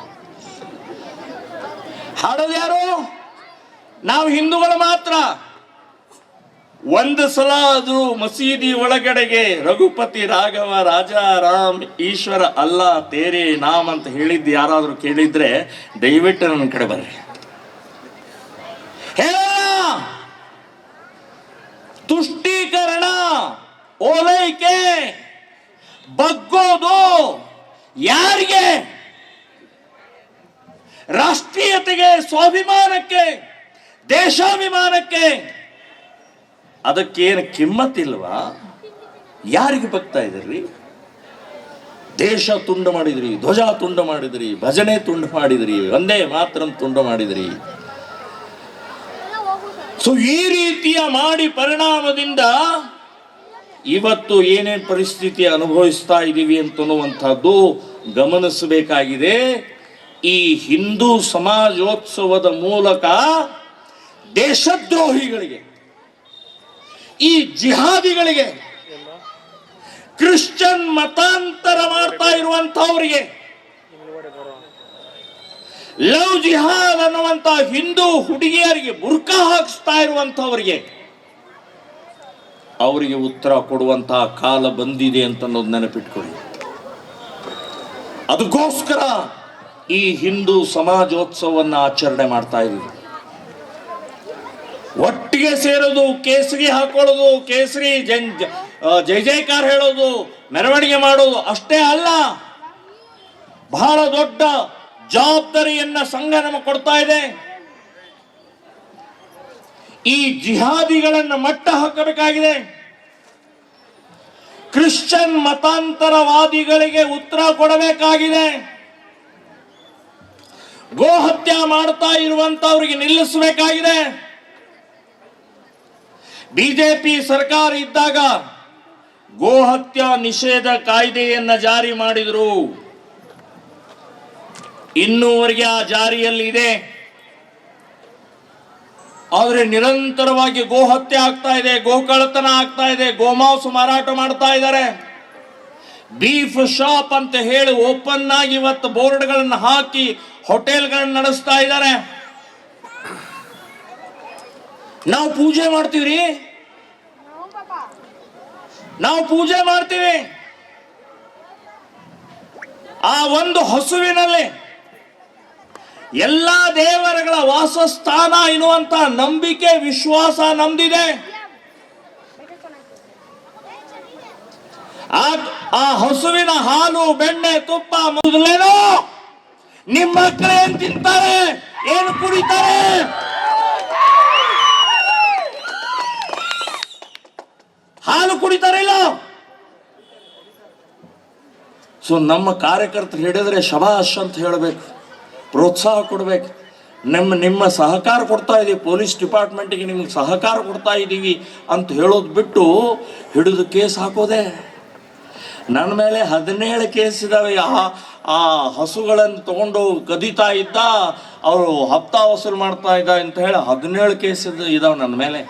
ಹಾಡೋದು ಯಾರು? ನಾವು ಹಿಂದೂಗಳು ಮಾತ್ರ. ಒಂದು ಸಲ ಅದು ಮಸೀದಿ ಒಳಗಡೆಗೆ ರಘುಪತಿ ರಾಘವ ರಾಜಾ ರಾಮ್ ಈಶ್ವರ ಅಲ್ಲಾ ತೇರೆ ನಾಮ್ ಅಂತ ಹೇಳಿದ್ದು ಯಾರಾದ್ರೂ ಕೇಳಿದ್ರೆ ದಯವಿಟ್ಟು ನನ್ನ ಕಡೆ ಬರ್ರಿ. ತುಷ್ಟೀಕರಣ, ಓಲೈಕೆ, ಬಗ್ಗೋದು ಯಾರಿಗೆ? ರಾಷ್ಟ್ರೀಯತೆಗೆ, ಸ್ವಾಭಿಮಾನಕ್ಕೆ, ದೇಶಾಭಿಮಾನಕ್ಕೆ. ಅದಕ್ಕೇನು ಕಿಮ್ಮತ್ತಿಲ್ವಾ? ಯಾರಿಗೆ ಬಗ್ತಾ ಇದ್ರಿ? ದೇಶ ತುಂಡು ಮಾಡಿದ್ರಿ, ಧ್ವಜ ತುಂಡು ಮಾಡಿದ್ರಿ, ಭಜನೆ ತುಂಡು ಮಾಡಿದ್ರಿ, ಒಂದೇ ಮಾತ್ರ ತುಂಡು ಮಾಡಿದ್ರಿ. ಸೊ ಈ ರೀತಿಯ ಮಾಡಿ ಪರಿಣಾಮದಿಂದ ಇವತ್ತು ಏನೇನು ಪರಿಸ್ಥಿತಿ ಅನುಭವಿಸ್ತಾ ಇದ್ದೀವಿ ಅಂತನ್ನುವಂಥದ್ದು ಗಮನಿಸಬೇಕಾಗಿದೆ. ಈ ಹಿಂದೂ ಸಮಾಜೋತ್ಸವದ ಮೂಲಕ ದೇಶದ್ರೋಹಿಗಳಿಗೆ, ಈ ಜಿಹಾದಿಗಳಿಗೆ, ಕ್ರಿಶ್ಚಿಯನ್ ಮತಾಂತರ ಮಾಡ್ತಾ ಇರುವಂತಹವರಿಗೆ, ಲವ್ ಜಿಹಾದ್ ಅನ್ನುವಂತ ಹಿಂದೂ ಹುಡುಗಿಯರಿಗೆ ಬುರ್ಕಾ ಹಾಕಿಸ್ತಾ ಇರುವಂತಹವರಿಗೆ ಅವರಿಗೆ ಉತ್ತರ ಕೊಡುವಂತಹ ಕಾಲ ಬಂದಿದೆ ಅಂತ ಅನ್ನೋದು ನೆನಪಿಟ್ಕೊಳ್ಳಿ. ಅದಕ್ಕೋಸ್ಕರ ಈ ಹಿಂದೂ ಸಮಾಜೋತ್ಸವವನ್ನು ಆಚರಣೆ ಮಾಡ್ತಾ ಇದ್ದೀವಿ. ಒಟ್ಟಿಗೆ ಸೇರೋದು, ಕೇಸರಿ ಹಾಕೊಳ್ಳೋದು, ಕೇಸರಿ ಜೈ ಜೈಕಾರ ಹೇಳೋದು, ಮೆರವಣಿಗೆ ಮಾಡೋದು ಅಷ್ಟೇ ಅಲ್ಲ. ಬಹಳ ದೊಡ್ಡ ಜವಾಬ್ದಾರಿಯನ್ನ ಸಂಘ ನಮಗೆ ಕೊಡ್ತಾ ಇದೆ. ಈ ಜಿಹಾದಿಗಳನ್ನು ಮಟ್ಟ ಹಾಕಬೇಕಾಗಿದೆ. ಕ್ರಿಶ್ಚಿಯನ್ ಮತಾಂತರವಾದಿಗಳಿಗೆ ಉತ್ತರ ಕೊಡಬೇಕಾಗಿದೆ. ಗೋಹತ್ಯೆ ಮಾಡ್ತಾ ಇರುವಂತವರಿಗೆ ನಿಲ್ಲಿಸಬೇಕಾಗಿದೆ. ಬಿಜೆಪಿ ಸರ್ಕಾರ ಇದ್ದಾಗ ಗೋಹತ್ಯಾ ನಿಷೇಧ ಕಾಯ್ದೆಯನ್ನ ಜಾರಿ ಮಾಡಿದ್ರು. ಇನ್ನೂವರೆಗೆ ಆ ಜಾರಿಯಲ್ಲಿ ಇದೆ. ಆದ್ರೆ ನಿರಂತರವಾಗಿ ಗೋ ಹತ್ಯೆ ಆಗ್ತಾ ಇದೆ, ಗೋಕಳ್ಳತನ ಆಗ್ತಾ ಇದೆ, ಗೋಮಾಂಸ ಮಾರಾಟ ಮಾಡ್ತಾ ಇದ್ದಾರೆ. ಬೀಫ್ ಶಾಪ್ ಅಂತ ಹೇಳಿ ಓಪನ್ ಆಗಿ ಇವತ್ತು ಬೋರ್ಡ್ಗಳನ್ನು ಹಾಕಿ ಹೋಟೆಲ್ಗಳನ್ನು ನಡೆಸ್ತಾ ಇದ್ದಾರೆ. ನಾವು ಪೂಜೆ ಮಾಡ್ತೀವ್ರಿ, ನಾವು ಪೂಜೆ ಮಾಡ್ತೀವಿ. ಆ ಒಂದು ಹಸುವಿನಲ್ಲಿ ಎಲ್ಲಾ ದೇವರುಗಳ ವಾಸಸ್ಥಾನ ಎನ್ನುವಂತ ನಂಬಿಕೆ, ವಿಶ್ವಾಸ ನಮ್ದಿದೆ. ಆ ಹಸುವಿನ ಹಾಲು, ಬೆಣ್ಣೆ, ತುಪ್ಪ ಮೊದಲೇನೋ ನಿಮ್ಮ ಮಕ್ಕಳು ಏನ್ ತಿಂತಾರೆ, ಏನು ಕುಡಿತಾರೆ? ಹಾಲು ಕುಡಿತಾರಿಲ್ಲ. ಸೊ ನಮ್ಮ ಕಾರ್ಯಕರ್ತರು ಹಿಡಿದ್ರೆ ಶಬಾಷ್ ಅಂತ ಹೇಳಬೇಕು, ಪ್ರೋತ್ಸಾಹ ಕೊಡ್ಬೇಕು. ನಿಮ್ಮ ಸಹಕಾರ ಕೊಡ್ತಾ ಇದೀವಿ, ಪೊಲೀಸ್ ಡಿಪಾರ್ಟ್ಮೆಂಟ್ಗೆ ನಿಮ್ಗೆ ಸಹಕಾರ ಕೊಡ್ತಾ ಇದ್ದೀವಿ ಅಂತ ಹೇಳೋದು ಬಿಟ್ಟು ಹಿಡಿದು ಕೇಸ್ ಹಾಕೋದೆ. ನನ್ನ ಮೇಲೆ 17 ಕೇಸ್ ಇದಾವೆ. ಆ ಹಸುಗಳನ್ನು ತಗೊಂಡು ಕದೀತಾ ಇದ್ದ, ಅವರು ಹಪ್ತಾ ವಸೂಲು ಮಾಡ್ತಾ ಇದ್ದ ಅಂತ ಹೇಳಿ 17 ಕೇಸ್ ಇದಾವೆ ನನ್ನ ಮೇಲೆ.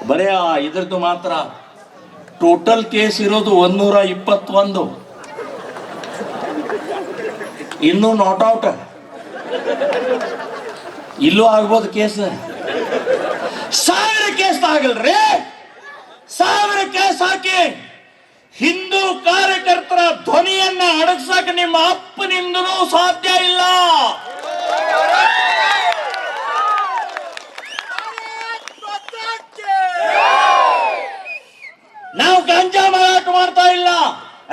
ಬರೀ ಇದ್ರದ್ದು ಮಾತ್ರ ಟೋಟಲ್ ಕೇಸ್ ಇರೋದು 121. ಇನ್ನೂ ನಾಟ್ ಔಟ್. ಇಲ್ಲೂ ಆಗ್ಬೋದು ಕೇಸ್. 1000 ಕೇಸ್ ಆಗಲ್ರಿ, 1000 ಕೇಸ್ ಹಾಕಿ ಹಿಂದೂ ಕಾರ್ಯಕರ್ತರ ಧ್ವನಿಯನ್ನ ಅಡಗಿಸಕ ನಿಮ್ಮ ಅಪ್ಪನಿಂದಲೂ ಸಾಧ್ಯ ಇಲ್ಲ. ನಾವು ಗಾಂಜಾ ಮಾರಾಟ ಮಾಡ್ತಾ ಇಲ್ಲ,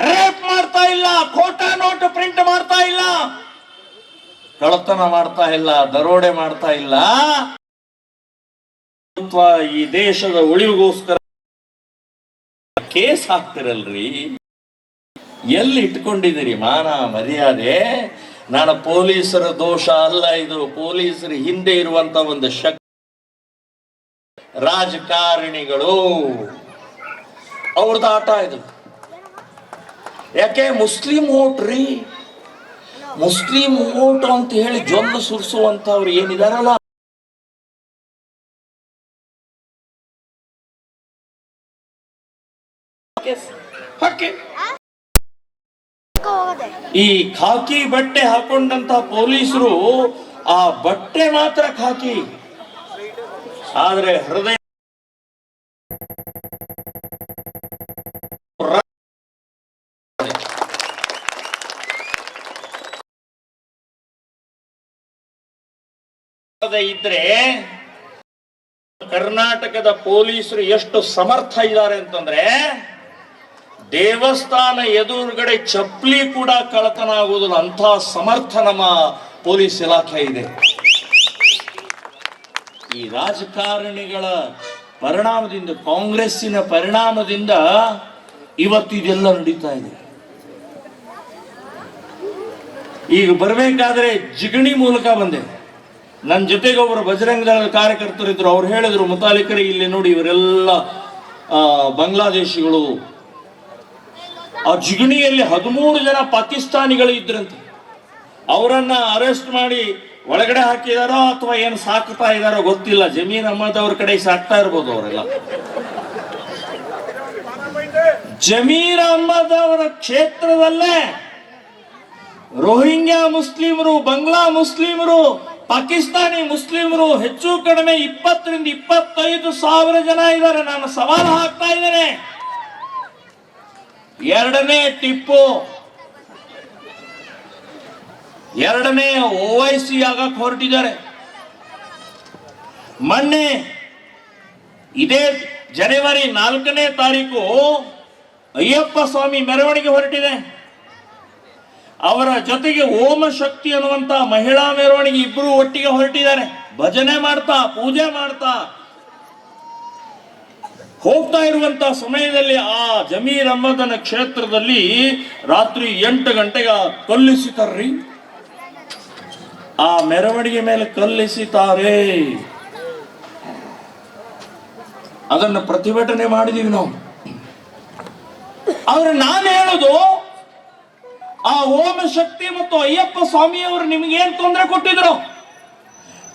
ರೇಪ್ ಮಾಡ್ತಾ ಇಲ್ಲ, ಖೋಟಾ ನೋಟು ಪ್ರಿಂಟ್ ಮಾಡ್ತಾ ಇಲ್ಲ, ಕಳ್ಳತನ ಮಾಡ್ತಾ ಇಲ್ಲ, ದರೋಡೆ ಮಾಡ್ತಾ ಇಲ್ಲ. ಈ ದೇಶದ ಉಳಿವಿಗೋಸ್ಕರ ಕೇಸ್ ಹಾಕ್ತಿರಲ್ರಿ, ಎಲ್ಲಿ ಇಟ್ಕೊಂಡಿದ್ದೀರಿ ಮಾನ ಮರ್ಯಾದೆ? ನಾನು ಪೊಲೀಸರ ದೋಷ ಅಲ್ಲ ಇದು, ಪೊಲೀಸರ ಹಿಂದೆ ಇರುವಂತ ಒಂದು ಶಕ್ತಿ, ರಾಜಕಾರಣಿಗಳು ಅವ್ರದ್ದು ಆಟ ಇದು. ಯಾಕೆ ಮುಸ್ಲಿಂ ಓಟ್ ರೀ, ಮುಸ್ಲಿಂ ಓಟ್ ಅಂತ ಹೇಳಿ ಜೊಲ್ಲು ಸುರಿಸುವಂತವ್ರು ಏನಿದಾರಲ್ಲ, ಈ ಖಾಕಿ ಬಟ್ಟೆ ಹಾಕೊಂಡಂತ ಪೊಲೀಸರು ಆ ಬಟ್ಟೆ ಮಾತ್ರ ಖಾಕಿ, ಆದ್ರೆ ಹೃದಯ ಇದ್ರೆ ಕರ್ನಾಟಕದ ಪೊಲೀಸರು ಎಷ್ಟು ಸಮರ್ಥ ಇದ್ದಾರೆ ಅಂತಂದ್ರೆ, ದೇವಸ್ಥಾನ ಎದುರುಗಡೆ ಚಪ್ಪಲಿ ಕೂಡ ಕಳ್ಳತನ ಆಗುವುದಿಲ್ಲ, ಅಂತ ಸಮರ್ಥ ನಮ್ಮ ಪೊಲೀಸ್ ಇಲಾಖೆ ಇದೆ. ಈ ರಾಜಕಾರಣಿಗಳ ಪರಿಣಾಮದಿಂದ, ಕಾಂಗ್ರೆಸ್ಸಿನ ಪರಿಣಾಮದಿಂದ ಇವತ್ತು ಇದೆಲ್ಲ ನಡೀತಾ ಇದೆ. ಈಗ ಬರಬೇಕಾದ್ರೆ ಜಿಗಣಿ ಮೂಲಕ ಬಂದೆ. ನನ್ನ ಜೊತೆಗೆ ಒಬ್ಬರು ಬಜರಂಗ ದಳದ ಕಾರ್ಯಕರ್ತರು ಇದ್ರು. ಅವ್ರು ಹೇಳಿದ್ರು, ಮುತಾಲಿಕರೇ ಇಲ್ಲಿ ನೋಡಿ ಇವರೆಲ್ಲ ಬಾಂಗ್ಲಾದೇಶಿಗಳು. ಆ ಜಿಗಣಿಯಲ್ಲಿ 13 ಜನ ಪಾಕಿಸ್ತಾನಿಗಳು ಇದ್ರಂತೆ. ಅವರನ್ನ ಅರೆಸ್ಟ್ ಮಾಡಿ ಒಳಗಡೆ ಹಾಕಿದಾರೋ ಅಥವಾ ಏನು ಸಾಕ್ತಾ ಇದಾರೋ ಗೊತ್ತಿಲ್ಲ. ಜಮೀರ್ ಅಹಮದ್ ಅವ್ರ ಕಡೆ ಸಾಕ್ತಾ ಇರ್ಬೋದು ಅವರೆಲ್ಲ. ಜಮೀರ್ ಅಹಮದ್ ಅವರ ಕ್ಷೇತ್ರದಲ್ಲೇ ರೋಹಿಂಗ್ಯಾ ಮುಸ್ಲಿಮರು, ಬಾಂಗ್ಲಾ ಮುಸ್ಲಿಮರು, ಪಾಕಿಸ್ತಾನಿ ಮುಸ್ಲಿಮರು ಹೆಚ್ಚು ಕಡಿಮೆ 20 ರಿಂದ 25 ಸಾವಿರ ಜನ ಇದ್ದಾರೆ. ನಾನು ಸವಾಲು ಹಾಕ್ತಾ ಇದ್ದೇನೆ. 2ನೇ ಟಿಪ್ಪು, 2ನೇ OIC ಆಗಕ್ಕೆ ಹೊರಟಿದ್ದಾರೆ. ಮೊನ್ನೆ ಇದೇ ಜನವರಿ 4ನೇ ತಾರೀಕು ಅಯ್ಯಪ್ಪ ಸ್ವಾಮಿ ಮೆರವಣಿಗೆ ಹೊರಟಿದೆ. ಅವರ ಜೊತೆಗೆ ಓಮ ಶಕ್ತಿ ಅನ್ನುವಂತ ಮಹಿಳಾ ಮೆರವಣಿಗೆ ಇಬ್ಬರು ಒಟ್ಟಿಗೆ ಹೊರಟಿದ್ದಾರೆ. ಭಜನೆ ಮಾಡ್ತಾ, ಪೂಜೆ ಮಾಡ್ತಾ ಹೋಗ್ತಾ ಇರುವಂತ ಸಮಯದಲ್ಲಿ ಆ ಜಮೀರ್ ಅಹಮದನ ಕ್ಷೇತ್ರದಲ್ಲಿ ರಾತ್ರಿ 8 ಗಂಟೆಗೆ ಕಲ್ಲಿಸಿತಾರ್ರಿ. ಆ ಮೆರವಣಿಗೆ ಮೇಲೆ ಕಲ್ಲಿಸಿತಾರೆ. ಅದನ್ನು ಪ್ರತಿಭಟನೆ ಮಾಡಿದೀವಿ ನಾವು. ಆದ್ರೆ ನಾನು ಹೇಳೋದು, ಆ ಓಂ ಶಕ್ತಿ ಮತ್ತು ಅಯ್ಯಪ್ಪ ಸ್ವಾಮಿಯವರು ನಿಮಗೇನ್ ತೊಂದರೆ ಕೊಟ್ಟಿದ್ರು?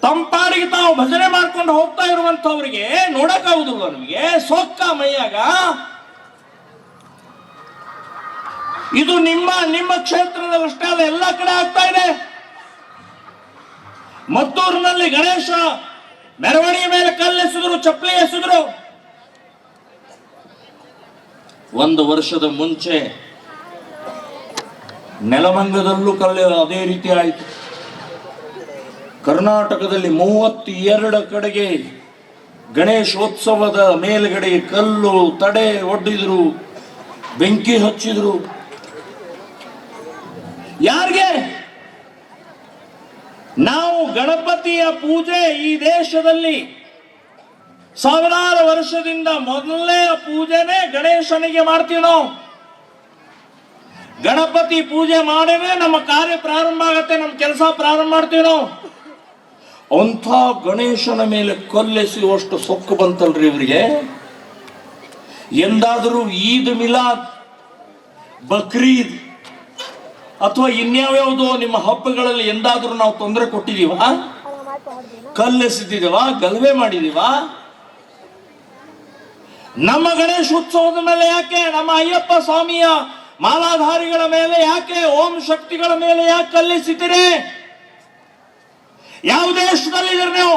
ತಂಪಾಡಿಗೆ ತಾವು ಭಜನೆ ಮಾಡ್ಕೊಂಡು ಹೋಗ್ತಾ ಇರುವಂತವ್ರಿಗೆ ನೋಡಕ್ಕಾಗುದಿಲ್ಲ ನಿಮಗೆ ಸೊಕ್ಕ ಮೈಯಾಗ? ಇದು ನಿಮ್ಮ ಕ್ಷೇತ್ರದಲ್ಲಷ್ಟೇ ಅಲ್ಲ, ಎಲ್ಲ ಕಡೆ ಆಗ್ತಾ ಇದೆ. ಮತ್ತೂರಿನಲ್ಲಿ ಗಣೇಶ ಮೆರವಣಿಗೆ ಮೇಲೆ ಕಲ್ಲೆಸೆದ್ರು, ಚಪ್ಪಲಿ ಎಸೆದ್ರು. ಒಂದು ವರ್ಷದ ಮುಂಚೆ ನೆಲಮಂಗದಲ್ಲೂ ಅದೇ ರೀತಿ ಆಯಿತು. ಕರ್ನಾಟಕದಲ್ಲಿ 32 ಕಡೆಗೆ ಗಣೇಶೋತ್ಸವದ ಮೇಲ್ಗಡೆ ಕಲ್ಲು ತಡೆ ಒಡ್ಡಿದ್ರು, ಬೆಂಕಿ ಹಚ್ಚಿದ್ರು. ಯಾರಿಗೆ? ನಾವು ಗಣಪತಿಯ ಪೂಜೆ ಈ ದೇಶದಲ್ಲಿ ಸಾವಿರಾರು ವರ್ಷದಿಂದ ಮೊದಲನೆಯ ಪೂಜೆನೇ ಗಣೇಶನಿಗೆ ಮಾಡ್ತೀವಿ ನಾವು. ಗಣಪತಿ ಪೂಜೆ ಮಾಡಿದ್ರೆ ನಮ್ಮ ಕಾರ್ಯ ಪ್ರಾರಂಭ ಆಗತ್ತೆ, ನಮ್ಮ ಕೆಲಸ ಪ್ರಾರಂಭ ಮಾಡ್ತೀವಿ ನಾವು. ಅಂಥ ಗಣೇಶನ ಮೇಲೆ ಕಲ್ಲೆಸೆಯುವಷ್ಟು ಸೊಕ್ಕು ಬಂತಲ್ರಿ ಇವರಿಗೆ. ಎಂದಾದರೂ ಈದ್ ಮಿಲಾದ್, ಬಕ್ರೀದ್ ಅಥವಾ ಇನ್ಯಾವ್ಯಾವುದೋ ನಿಮ್ಮ ಹಬ್ಬಗಳಲ್ಲಿ ಎಂದಾದರೂ ನಾವು ತೊಂದರೆ ಕೊಟ್ಟಿದೀವ? ಕಲ್ಲೆಸೆದಿದೀವ? ಗಲಭೆ ಮಾಡಿದೀವ? ನಮ್ಮ ಗಣೇಶೋತ್ಸವದ ಮೇಲೆ ಯಾಕೆ, ನಮ್ಮ ಅಯ್ಯಪ್ಪ ಸ್ವಾಮಿಯ ಮಾಲಾಧಾರಿಗಳ ಮೇಲೆ ಯಾಕೆ, ಓಂ ಶಕ್ತಿಗಳ ಮೇಲೆ ಯಾಕೆ ಕಲ್ಲೆಸಿತೀರಿ? ಯಾವ ದೇಶದಲ್ಲಿ ಇದ್ರಿ ನೀವು?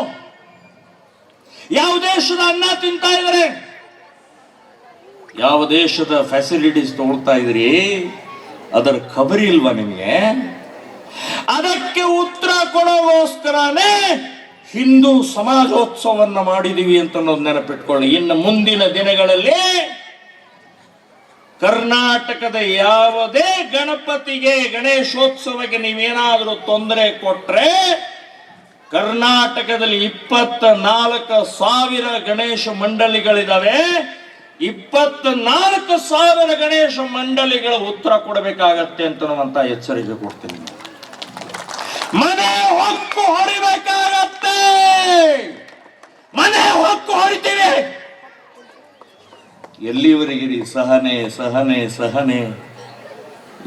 ಯಾವ ದೇಶದ ಅನ್ನ ತಿಂತಾ ಇದ್ರಿ? ಯಾವ ದೇಶದ ಫೆಸಿಲಿಟೀಸ್ ತಗೊಳ್ತಾ ಇದ್ರಿ? ಅದರ ಖಬರಿ ಇಲ್ವಾ ನಿಮಗೆ? ಅದಕ್ಕೆ ಉತ್ತರ ಕೊಡೋಗೋಸ್ಕರನೇ ಹಿಂದೂ ಸಮಾಜೋತ್ಸವನ್ನ ಮಾಡಿದೀವಿ ಅಂತ ಅನ್ನೋದು ನೆನಪಿಟ್ಕೊಳ್ಳಿ. ಇನ್ನು ಮುಂದಿನ ದಿನಗಳಲ್ಲಿ ಕರ್ನಾಟಕದ ಯಾವುದೇ ಗಣಪತಿಗೆ, ಗಣೇಶೋತ್ಸವಕ್ಕೆ ನೀವೇನಾದರೂ ತೊಂದರೆ ಕೊಟ್ರೆ ಕರ್ನಾಟಕದಲ್ಲಿ 24,000 ಗಣೇಶ ಮಂಡಳಿಗಳಿದಾವೆ. 24,000 ಗಣೇಶ ಮಂಡಳಿಗಳ ಉತ್ತರ ಕೊಡಬೇಕಾಗತ್ತೆ ಅಂತ ಎಚ್ಚರಿಕೆ ಕೊಡ್ತೀನಿ. ಮನೆ ಹೊಕ್ಕು ಹೊಡಿಬೇಕಾಗತ್ತೆ, ಮನೆ ಹೊಕ್ಕು ಹೊಡಿತೀವಿ. ಎಲ್ಲಿವರೆಗಿರಿ? ಸಹನೆ ಸಹನೆ ಸಹನೆ.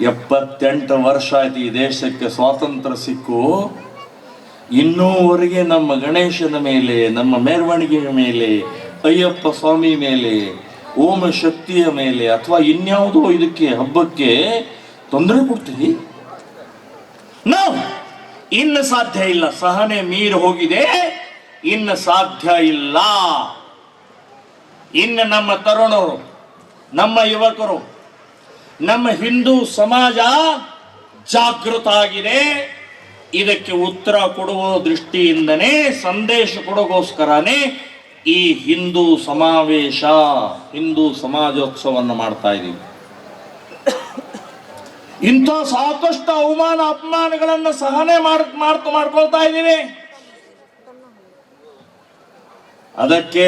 78 ವರ್ಷ ಆಯ್ತು ಈ ದೇಶಕ್ಕೆ ಸ್ವಾತಂತ್ರ್ಯ ಸಿಕ್ಕು. ಇನ್ನೂವರೆಗೆ ನಮ್ಮ ಗಣೇಶನ ಮೇಲೆ, ನಮ್ಮ ಮೆರವಣಿಗೆಯ ಮೇಲೆ, ಅಯ್ಯಪ್ಪ ಸ್ವಾಮಿ ಮೇಲೆ, ಓಂ ಶಕ್ತಿಯ ಮೇಲೆ ಅಥವಾ ಇನ್ಯಾವುದೋ ಇದಕ್ಕೆ ಹಬ್ಬಕ್ಕೆ ತೊಂದರೆ ಕೊಡ್ತೀವಿ ನಾವು. ಇನ್ನು ಸಾಧ್ಯ ಇಲ್ಲ. ಸಹನೆ ಮೀರಿ ಹೋಗಿದೆ, ಇನ್ನು ಸಾಧ್ಯ ಇಲ್ಲ. ಇನ್ನು ನಮ್ಮ ತರುಣರು, ನಮ್ಮ ಯುವಕರು, ನಮ್ಮ ಹಿಂದೂ ಸಮಾಜ ಜಾಗೃತ ಆಗಿದೆ. ಇದಕ್ಕೆ ಉತ್ತರ ಕೊಡುವ ದೃಷ್ಟಿಯಿಂದನೇ, ಸಂದೇಶ ಕೊಡೋಗೋಸ್ಕರನೇ ಈ ಹಿಂದೂ ಸಮಾವೇಶ, ಹಿಂದೂ ಸಮಾಜೋತ್ಸವವನ್ನು ಮಾಡ್ತಾ ಇದ್ದೀವಿ. ಇಂಥ ಸಾಕಷ್ಟು ಅವಮಾನ ಅಪಮಾನಗಳನ್ನು ಸಹನೆ ಮಾಡ್ಕೊಳ್ತಾ ಇದ್ದೀವಿ. ಅದಕ್ಕೆ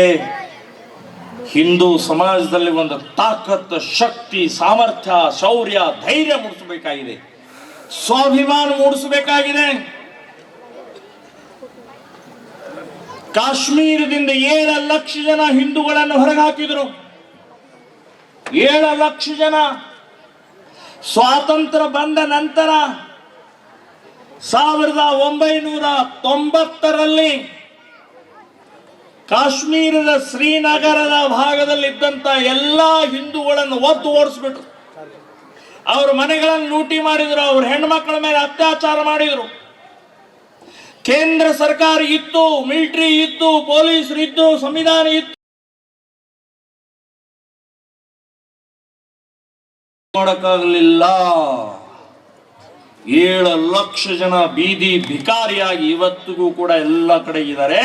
ಹಿಂದೂ ಸಮಾಜದಲ್ಲಿ ಒಂದು ತಾಕತ್ತು, ಶಕ್ತಿ, ಸಾಮರ್ಥ್ಯ, ಶೌರ್ಯ, ಧೈರ್ಯ ಮೂಡಿಸಬೇಕಾಗಿದೆ, ಸ್ವಾಭಿಮಾನ ಮೂಡಿಸಬೇಕಾಗಿದೆ. ಕಾಶ್ಮೀರದಿಂದ 7 ಲಕ್ಷ ಜನ ಹಿಂದೂಗಳನ್ನು ಹೊರಗೆ ಹಾಕಿದ್ರು. 7 ಲಕ್ಷ ಜನ. ಸ್ವಾತಂತ್ರ್ಯ ಬಂದ ನಂತರ 1990ರಲ್ಲಿ ಕಾಶ್ಮೀರದ ಶ್ರೀನಗರದ ಭಾಗದಲ್ಲಿದ್ದಂತ ಎಲ್ಲಾ ಹಿಂದೂಗಳನ್ನು ಒದ್ದು ಓಡಿಸ್ಬಿಟ್ರು. ಅವ್ರ ಮನೆಗಳನ್ನು ಲೂಟಿ ಮಾಡಿದ್ರು, ಅವ್ರ ಹೆಣ್ಮಕ್ಳ ಮೇಲೆ ಅತ್ಯಾಚಾರ ಮಾಡಿದ್ರು. ಕೇಂದ್ರ ಸರ್ಕಾರ ಇತ್ತು, ಮಿಲಿಟರಿ ಇತ್ತು, ಪೊಲೀಸರು ಇತ್ತು, ಸಂವಿಧಾನ ಇತ್ತು. ಮಾಡಕ್ಕಾಗಲಿಲ್ಲ. 7 ಲಕ್ಷ ಜನ ಬೀದಿ ಭಿಕಾರಿಯಾಗಿ ಇವತ್ತಿಗೂ ಕೂಡ ಎಲ್ಲ ಕಡೆ ಇದ್ದಾರೆ.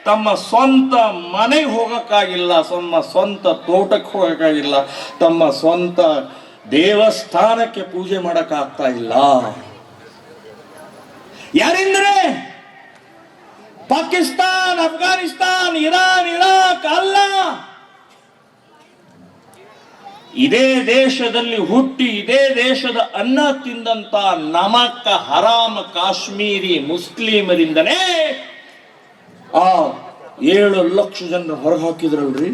ತಮ್ಮ ಸ್ವಂತ ಮನೆಗೆ ಹೋಗಕ್ಕಾಗಿಲ್ಲ, ತಮ್ಮ ಸ್ವಂತ ತೋಟಕ್ಕೆ ಹೋಗಕ್ಕಾಗಿಲ್ಲ, ತಮ್ಮ ಸ್ವಂತ ದೇವಸ್ಥಾನಕ್ಕೆ ಪೂಜೆ ಮಾಡಕ್ಕಾಗ್ತಾ ಇಲ್ಲ. ಯಾರಿಂದ್ರೆ? ಪಾಕಿಸ್ತಾನ್, ಅಫ್ಘಾನಿಸ್ತಾನ್, ಇರಾನ್, ಇರಾಕ್ ಅಲ್ಲ. ಇದೇ ದೇಶದಲ್ಲಿ ಹುಟ್ಟಿ ಇದೇ ದೇಶದ ಅನ್ನ ತಿಂದಂತ ನಮಕ ಹರಾಮ ಕಾಶ್ಮೀರಿ ಮುಸ್ಲಿಮರಿಂದನೇ ಆ 7 ಲಕ್ಷ ಜನ ಹೊರಗೆ ಹಾಕಿದ್ರಲ್ರಿ.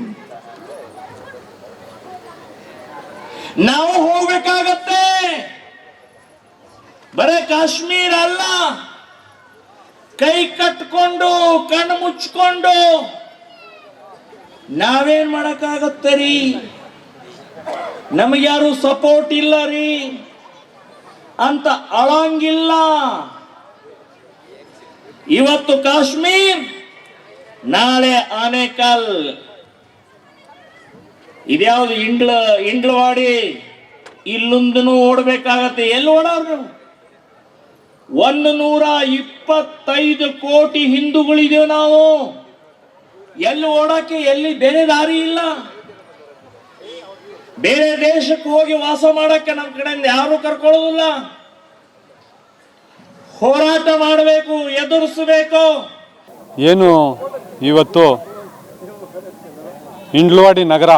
ನಾವು ಹೋಗ್ಬೇಕಾಗತ್ತೆ. ಬರೇ ಕಾಶ್ಮೀರ ಅಲ್ಲ, ಕೈ ಕಟ್ಕೊಂಡು ಕಣ್ಣು ಮುಚ್ಕೊಂಡು ನಾವೇನ್ ಮಾಡಕ್ಕಾಗತ್ತೆ ರೀ? ನಮಗ್ಯಾರು ಸಪೋರ್ಟ್ ಇಲ್ಲ ರೀ ಅಂತ ಅಳಂಗಿಲ್ಲ. ಇವತ್ತು ಕಾಶ್ಮೀರ್, ನಾಳೆ ಆನೇಕಲ್. ಇದ್ಯಾವುದು ಇಂಡ್ಲವಾಡಿ, ಇಲ್ಲೊಂದನು ಓಡಬೇಕಾಗತ್ತೆ. ಎಲ್ಲಿ ಓಡೋರು? 125 ಕೋಟಿ ಹಿಂದೂಗಳಿದ್ದೇವೆ ನಾವು. ಎಲ್ಲಿ ಓಡಕ್ಕೆ ಎಲ್ಲಿ ಬೇರೆ ದಾರಿ ಇಲ್ಲ. ಬೇರೆ ದೇಶಕ್ಕೆ ಹೋಗಿ ವಾಸ ಮಾಡಕ್ಕೆ ನಮ್ಮ ಕಡೆಯಿಂದ ಯಾರು ಕರ್ಕೊಳ್ಳೋದಿಲ್ಲ. ಹೋರಾಟ ಮಾಡಬೇಕು, ಎದುರಿಸಬೇಕು. ಏನು ಇವತ್ತು ಇಂಡ್ಲವಾಡಿ ನಗರ,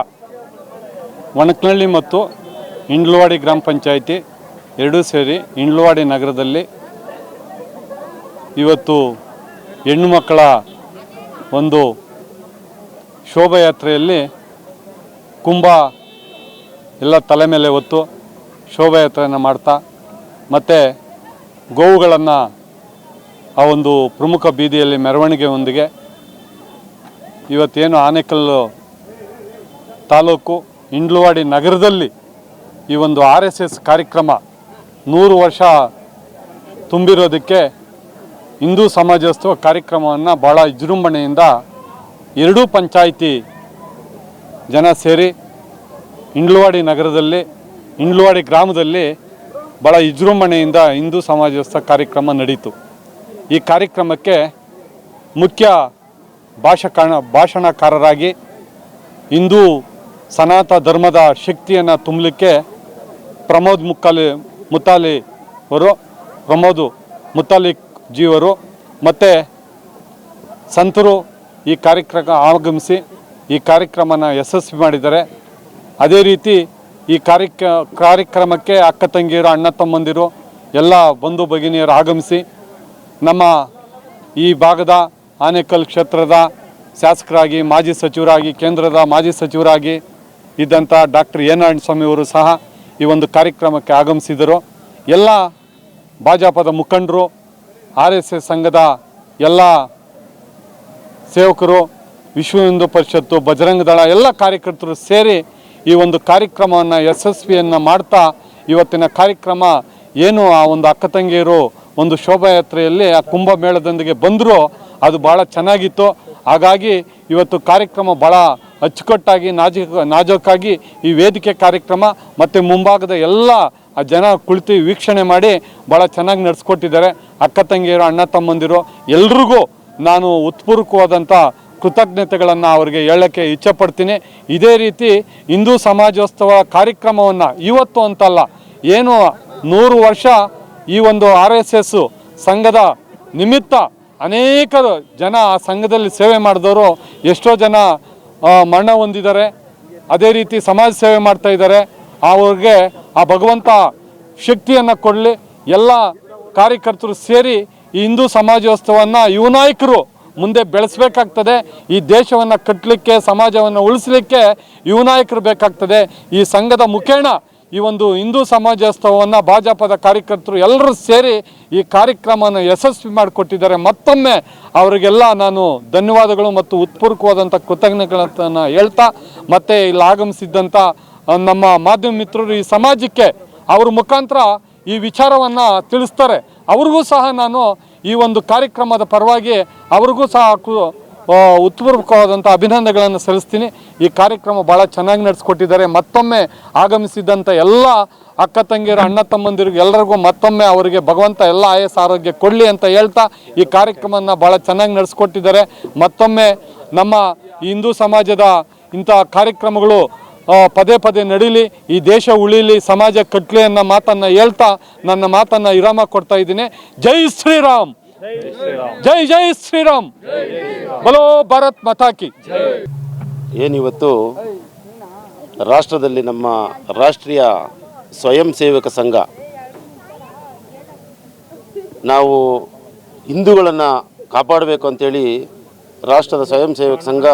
ಒಣಕನಹಳ್ಳಿ ಮತ್ತು ಇಂಡ್ಲವಾಡಿ ಗ್ರಾಮ ಪಂಚಾಯಿತಿ ಎರಡೂ ಸೇರಿ ಇಂಡ್ಲವಾಡಿ ನಗರದಲ್ಲಿ ಇವತ್ತು ಹೆಣ್ಣು ಮಕ್ಕಳ ಒಂದು ಶೋಭಾಯಾತ್ರೆಯಲ್ಲಿ ಕುಂಭ ಎಲ್ಲ ತಲೆ ಮೇಲೆ ಹೊತ್ತು ಶೋಭಾಯಾತ್ರೆಯನ್ನು ಮಾಡ್ತಾ, ಮತ್ತು ಗೋವುಗಳನ್ನು ಆ ಒಂದು ಪ್ರಮುಖ ಬೀದಿಯಲ್ಲಿ ಮೆರವಣಿಗೆಯೊಂದಿಗೆ ಇವತ್ತೇನು ಆನೇಕಲ್ ತಾಲೂಕು ಇಂಡ್ಲವಾಡಿ ನಗರದಲ್ಲಿ ಈ ಒಂದು RSS ಕಾರ್ಯಕ್ರಮ 100 ವರ್ಷ ತುಂಬಿರೋದಕ್ಕೆ ಹಿಂದೂ ಸಮಾಜೋತ್ಸವ ಕಾರ್ಯಕ್ರಮವನ್ನು ಭಾಳ ವಿಜೃಂಭಣೆಯಿಂದ ಎರಡೂ ಪಂಚಾಯಿತಿ ಜನ ಸೇರಿ ಇಂಡ್ಲವಾಡಿ ನಗರದಲ್ಲಿ, ಇಂಡ್ಲವಾಡಿ ಗ್ರಾಮದಲ್ಲಿ ಭಾಳ ವಿಜೃಂಭಣೆಯಿಂದ ಹಿಂದೂ ಸಮಾಜೋತ್ಸವ ಕಾರ್ಯಕ್ರಮ ನಡೀತು. ಈ ಕಾರ್ಯಕ್ರಮಕ್ಕೆ ಮುಖ್ಯ ಭಾಷಣಕಾರರಾಗಿ ಹಿಂದೂ ಸನಾತನ ಧರ್ಮದ ಶಕ್ತಿಯನ್ನು ತುಂಬಲಿಕ್ಕೆ ಪ್ರಮೋದ್ ಮುತಾಲಿಕ್ ಜಿಯವರು ಮತ್ತು ಸಂತರು ಈ ಕಾರ್ಯಕ್ರಮ ಆಗಮಿಸಿ ಈ ಕಾರ್ಯಕ್ರಮನ ಯಶಸ್ವಿ ಮಾಡಿದ್ದಾರೆ. ಅದೇ ರೀತಿ ಈ ಕಾರ್ಯಕ್ರಮಕ್ಕೆ ಅಕ್ಕ ತಂಗಿಯರು, ಅಣ್ಣ ತಮ್ಮಂದಿರು, ಎಲ್ಲ ಬಂಧು ಭಗಿನಿಯರು ಆಗಮಿಸಿ ನಮ್ಮ ಈ ಭಾಗದ ಆನೇಕಲ್ ಕ್ಷೇತ್ರದ ಶಾಸಕರಾಗಿ, ಮಾಜಿ ಸಚಿವರಾಗಿ, ಕೇಂದ್ರದ ಮಾಜಿ ಸಚಿವರಾಗಿ ಇದ್ದಂಥ ಡಾಕ್ಟರ್ ಎ ನಾರಾಯಣಸ್ವಾಮಿ ಅವರು ಸಹ ಈ ಒಂದು ಕಾರ್ಯಕ್ರಮಕ್ಕೆ ಆಗಮಿಸಿದರು. ಎಲ್ಲ ಭಾಜಪದ ಮುಖಂಡರು, RSS ಸಂಘದ ಎಲ್ಲ ಸೇವಕರು, ವಿಶ್ವ ಹಿಂದೂ ಪರಿಷತ್ತು, ಬಜರಂಗ ದಳ ಎಲ್ಲ ಕಾರ್ಯಕರ್ತರು ಸೇರಿ ಈ ಒಂದು ಕಾರ್ಯಕ್ರಮವನ್ನು ಯಶಸ್ವಿಯನ್ನು ಮಾಡ್ತಾ, ಇವತ್ತಿನ ಕಾರ್ಯಕ್ರಮ ಏನು ಆ ಒಂದು ಅಕ್ಕ ತಂಗಿಯರು ಒಂದು ಶೋಭಾಯಾತ್ರೆಯಲ್ಲಿ ಆ ಕುಂಭಮೇಳದೊಂದಿಗೆ ಬಂದರೂ ಅದು ಭಾಳ ಚೆನ್ನಾಗಿತ್ತು. ಹಾಗಾಗಿ ಇವತ್ತು ಕಾರ್ಯಕ್ರಮ ಭಾಳ ಅಚ್ಚುಕಟ್ಟಾಗಿ ನಾಜೂಕಾಗಿ ಈ ವೇದಿಕೆ ಕಾರ್ಯಕ್ರಮ ಮತ್ತು ಮುಂಭಾಗದ ಎಲ್ಲ ಆ ಜನ ಕುಳಿತು ವೀಕ್ಷಣೆ ಮಾಡಿ ಭಾಳ ಚೆನ್ನಾಗಿ ನಡೆಸ್ಕೊಟ್ಟಿದ್ದಾರೆ. ಅಕ್ಕ ತಂಗಿಯರು, ಅಣ್ಣ ತಮ್ಮಂದಿರು ಎಲ್ರಿಗೂ ನಾನು ಉತ್ಪೂರ್ವಕವಾದಂಥ ಕೃತಜ್ಞತೆಗಳನ್ನು ಅವರಿಗೆ ಹೇಳೋಕ್ಕೆ ಇಚ್ಛೆಪಡ್ತೀನಿ. ಇದೇ ರೀತಿ ಹಿಂದೂ ಸಮಾಜೋತ್ಸವ ಕಾರ್ಯಕ್ರಮವನ್ನು ಇವತ್ತು ಅಂತಲ್ಲ, ಏನು 100 ವರ್ಷ ಈ ಒಂದು RSS ಸಂಘದ ನಿಮಿತ್ತ ಅನೇಕ ಜನ ಆ ಸಂಘದಲ್ಲಿ ಸೇವೆ ಮಾಡಿದವರು ಎಷ್ಟೋ ಜನ ಮರಣ ಹೊಂದಿದ್ದಾರೆ. ಅದೇ ರೀತಿ ಸಮಾಜ ಸೇವೆ ಮಾಡ್ತಾ ಇದ್ದಾರೆ. ಅವ್ರಿಗೆ ಆ ಭಗವಂತ ಶಕ್ತಿಯನ್ನು ಕೊಡಲಿ. ಎಲ್ಲ ಕಾರ್ಯಕರ್ತರು ಸೇರಿ ಈ ಹಿಂದೂ ಸಮಾಜೋತ್ಸವವನ್ನು ಯುವ ನಾಯಕರು ಮುಂದೆ ಬೆಳೆಸಬೇಕಾಗ್ತದೆ. ಈ ದೇಶವನ್ನು ಕಟ್ಟಲಿಕ್ಕೆ, ಸಮಾಜವನ್ನು ಉಳಿಸಲಿಕ್ಕೆ ಯುವ ನಾಯಕರು ಬೇಕಾಗ್ತದೆ. ಈ ಸಂಘದ ಮುಖೇನ ಈ ಒಂದು ಹಿಂದೂ ಸಮಾಜೋತ್ಸವವನ್ನು ಭಾಜಪದ ಕಾರ್ಯಕರ್ತರು ಎಲ್ಲರೂ ಸೇರಿ ಈ ಕಾರ್ಯಕ್ರಮವನ್ನು ಯಶಸ್ವಿ ಮಾಡಿಕೊಟ್ಟಿದ್ದಾರೆ. ಮತ್ತೊಮ್ಮೆ ಅವರಿಗೆಲ್ಲ ನಾನು ಧನ್ಯವಾದಗಳು ಮತ್ತು ಉತ್ಪೂರ್ವಕವಾದಂಥ ಕೃತಜ್ಞತೆಗಳನ್ನು ಹೇಳ್ತಾ, ಮತ್ತು ಇಲ್ಲಿ ಆಗಮಿಸಿದ್ದಂಥ ನಮ್ಮ ಮಾಧ್ಯಮ ಮಿತ್ರರು ಈ ಸಮಾಜಕ್ಕೆ ಅವ್ರ ಮುಖಾಂತರ ಈ ವಿಚಾರವನ್ನು ತಿಳಿಸ್ತಾರೆ. ಅವ್ರಿಗೂ ಸಹ ನಾನು ಈ ಒಂದು ಕಾರ್ಯಕ್ರಮದ ಪರವಾಗಿ ಅವ್ರಿಗೂ ಸಹ ಉತ್ಪೂರ್ವಕವಾದಂಥ ಅಭಿನಂದನೆಗಳನ್ನು ಸಲ್ಲಿಸ್ತೀನಿ. ಈ ಕಾರ್ಯಕ್ರಮ ಭಾಳ ಚೆನ್ನಾಗಿ ನಡೆಸ್ಕೊಟ್ಟಿದ್ದಾರೆ. ಮತ್ತೊಮ್ಮೆ ಆಗಮಿಸಿದ್ದಂಥ ಎಲ್ಲ ಅಕ್ಕ ತಂಗಿಯರು, ಅಣ್ಣ ತಮ್ಮಂದಿರಿಗೆ ಎಲ್ಲರಿಗೂ ಮತ್ತೊಮ್ಮೆ ಅವರಿಗೆ ಭಗವಂತ ಎಲ್ಲ ಆಯಸ್ಸು ಆರೋಗ್ಯ ಕೊಡಲಿ ಅಂತ ಹೇಳ್ತಾ ಈ ಕಾರ್ಯಕ್ರಮವನ್ನು ಭಾಳ ಚೆನ್ನಾಗಿ ನಡೆಸ್ಕೊಟ್ಟಿದ್ದಾರೆ. ಮತ್ತೊಮ್ಮೆ ನಮ್ಮ ಹಿಂದೂ ಸಮಾಜದ ಇಂಥ ಕಾರ್ಯಕ್ರಮಗಳು ಪದೇ ಪದೇ ನಡೀಲಿ, ಈ ದೇಶ ಉಳಿಲಿ, ಸಮಾಜ ಕಟ್ಟಲಿ ಅನ್ನೋ ಮಾತನ್ನು ಹೇಳ್ತಾ ನನ್ನ ಮಾತನ್ನು ವಿರಾಮ ಕೊಡ್ತಾ ಇದ್ದೀನಿ. ಜೈ ಶ್ರೀರಾಮ್, ಜೈ ಜೈ ಶ್ರೀರಾಮ್, ಬಲೋ ಭಾರತ್ ಮಾತಾ ಕಿ. ಏನಿವತ್ತು ರಾಷ್ಟ್ರದಲ್ಲಿ ನಮ್ಮ ರಾಷ್ಟ್ರೀಯ ಸ್ವಯಂ ಸೇವಕ ಸಂಘ ನಾವು ಹಿಂದೂಗಳನ್ನು ಕಾಪಾಡಬೇಕು ಅಂತೇಳಿ ರಾಷ್ಟ್ರದ ಸ್ವಯಂ ಸೇವಕ ಸಂಘ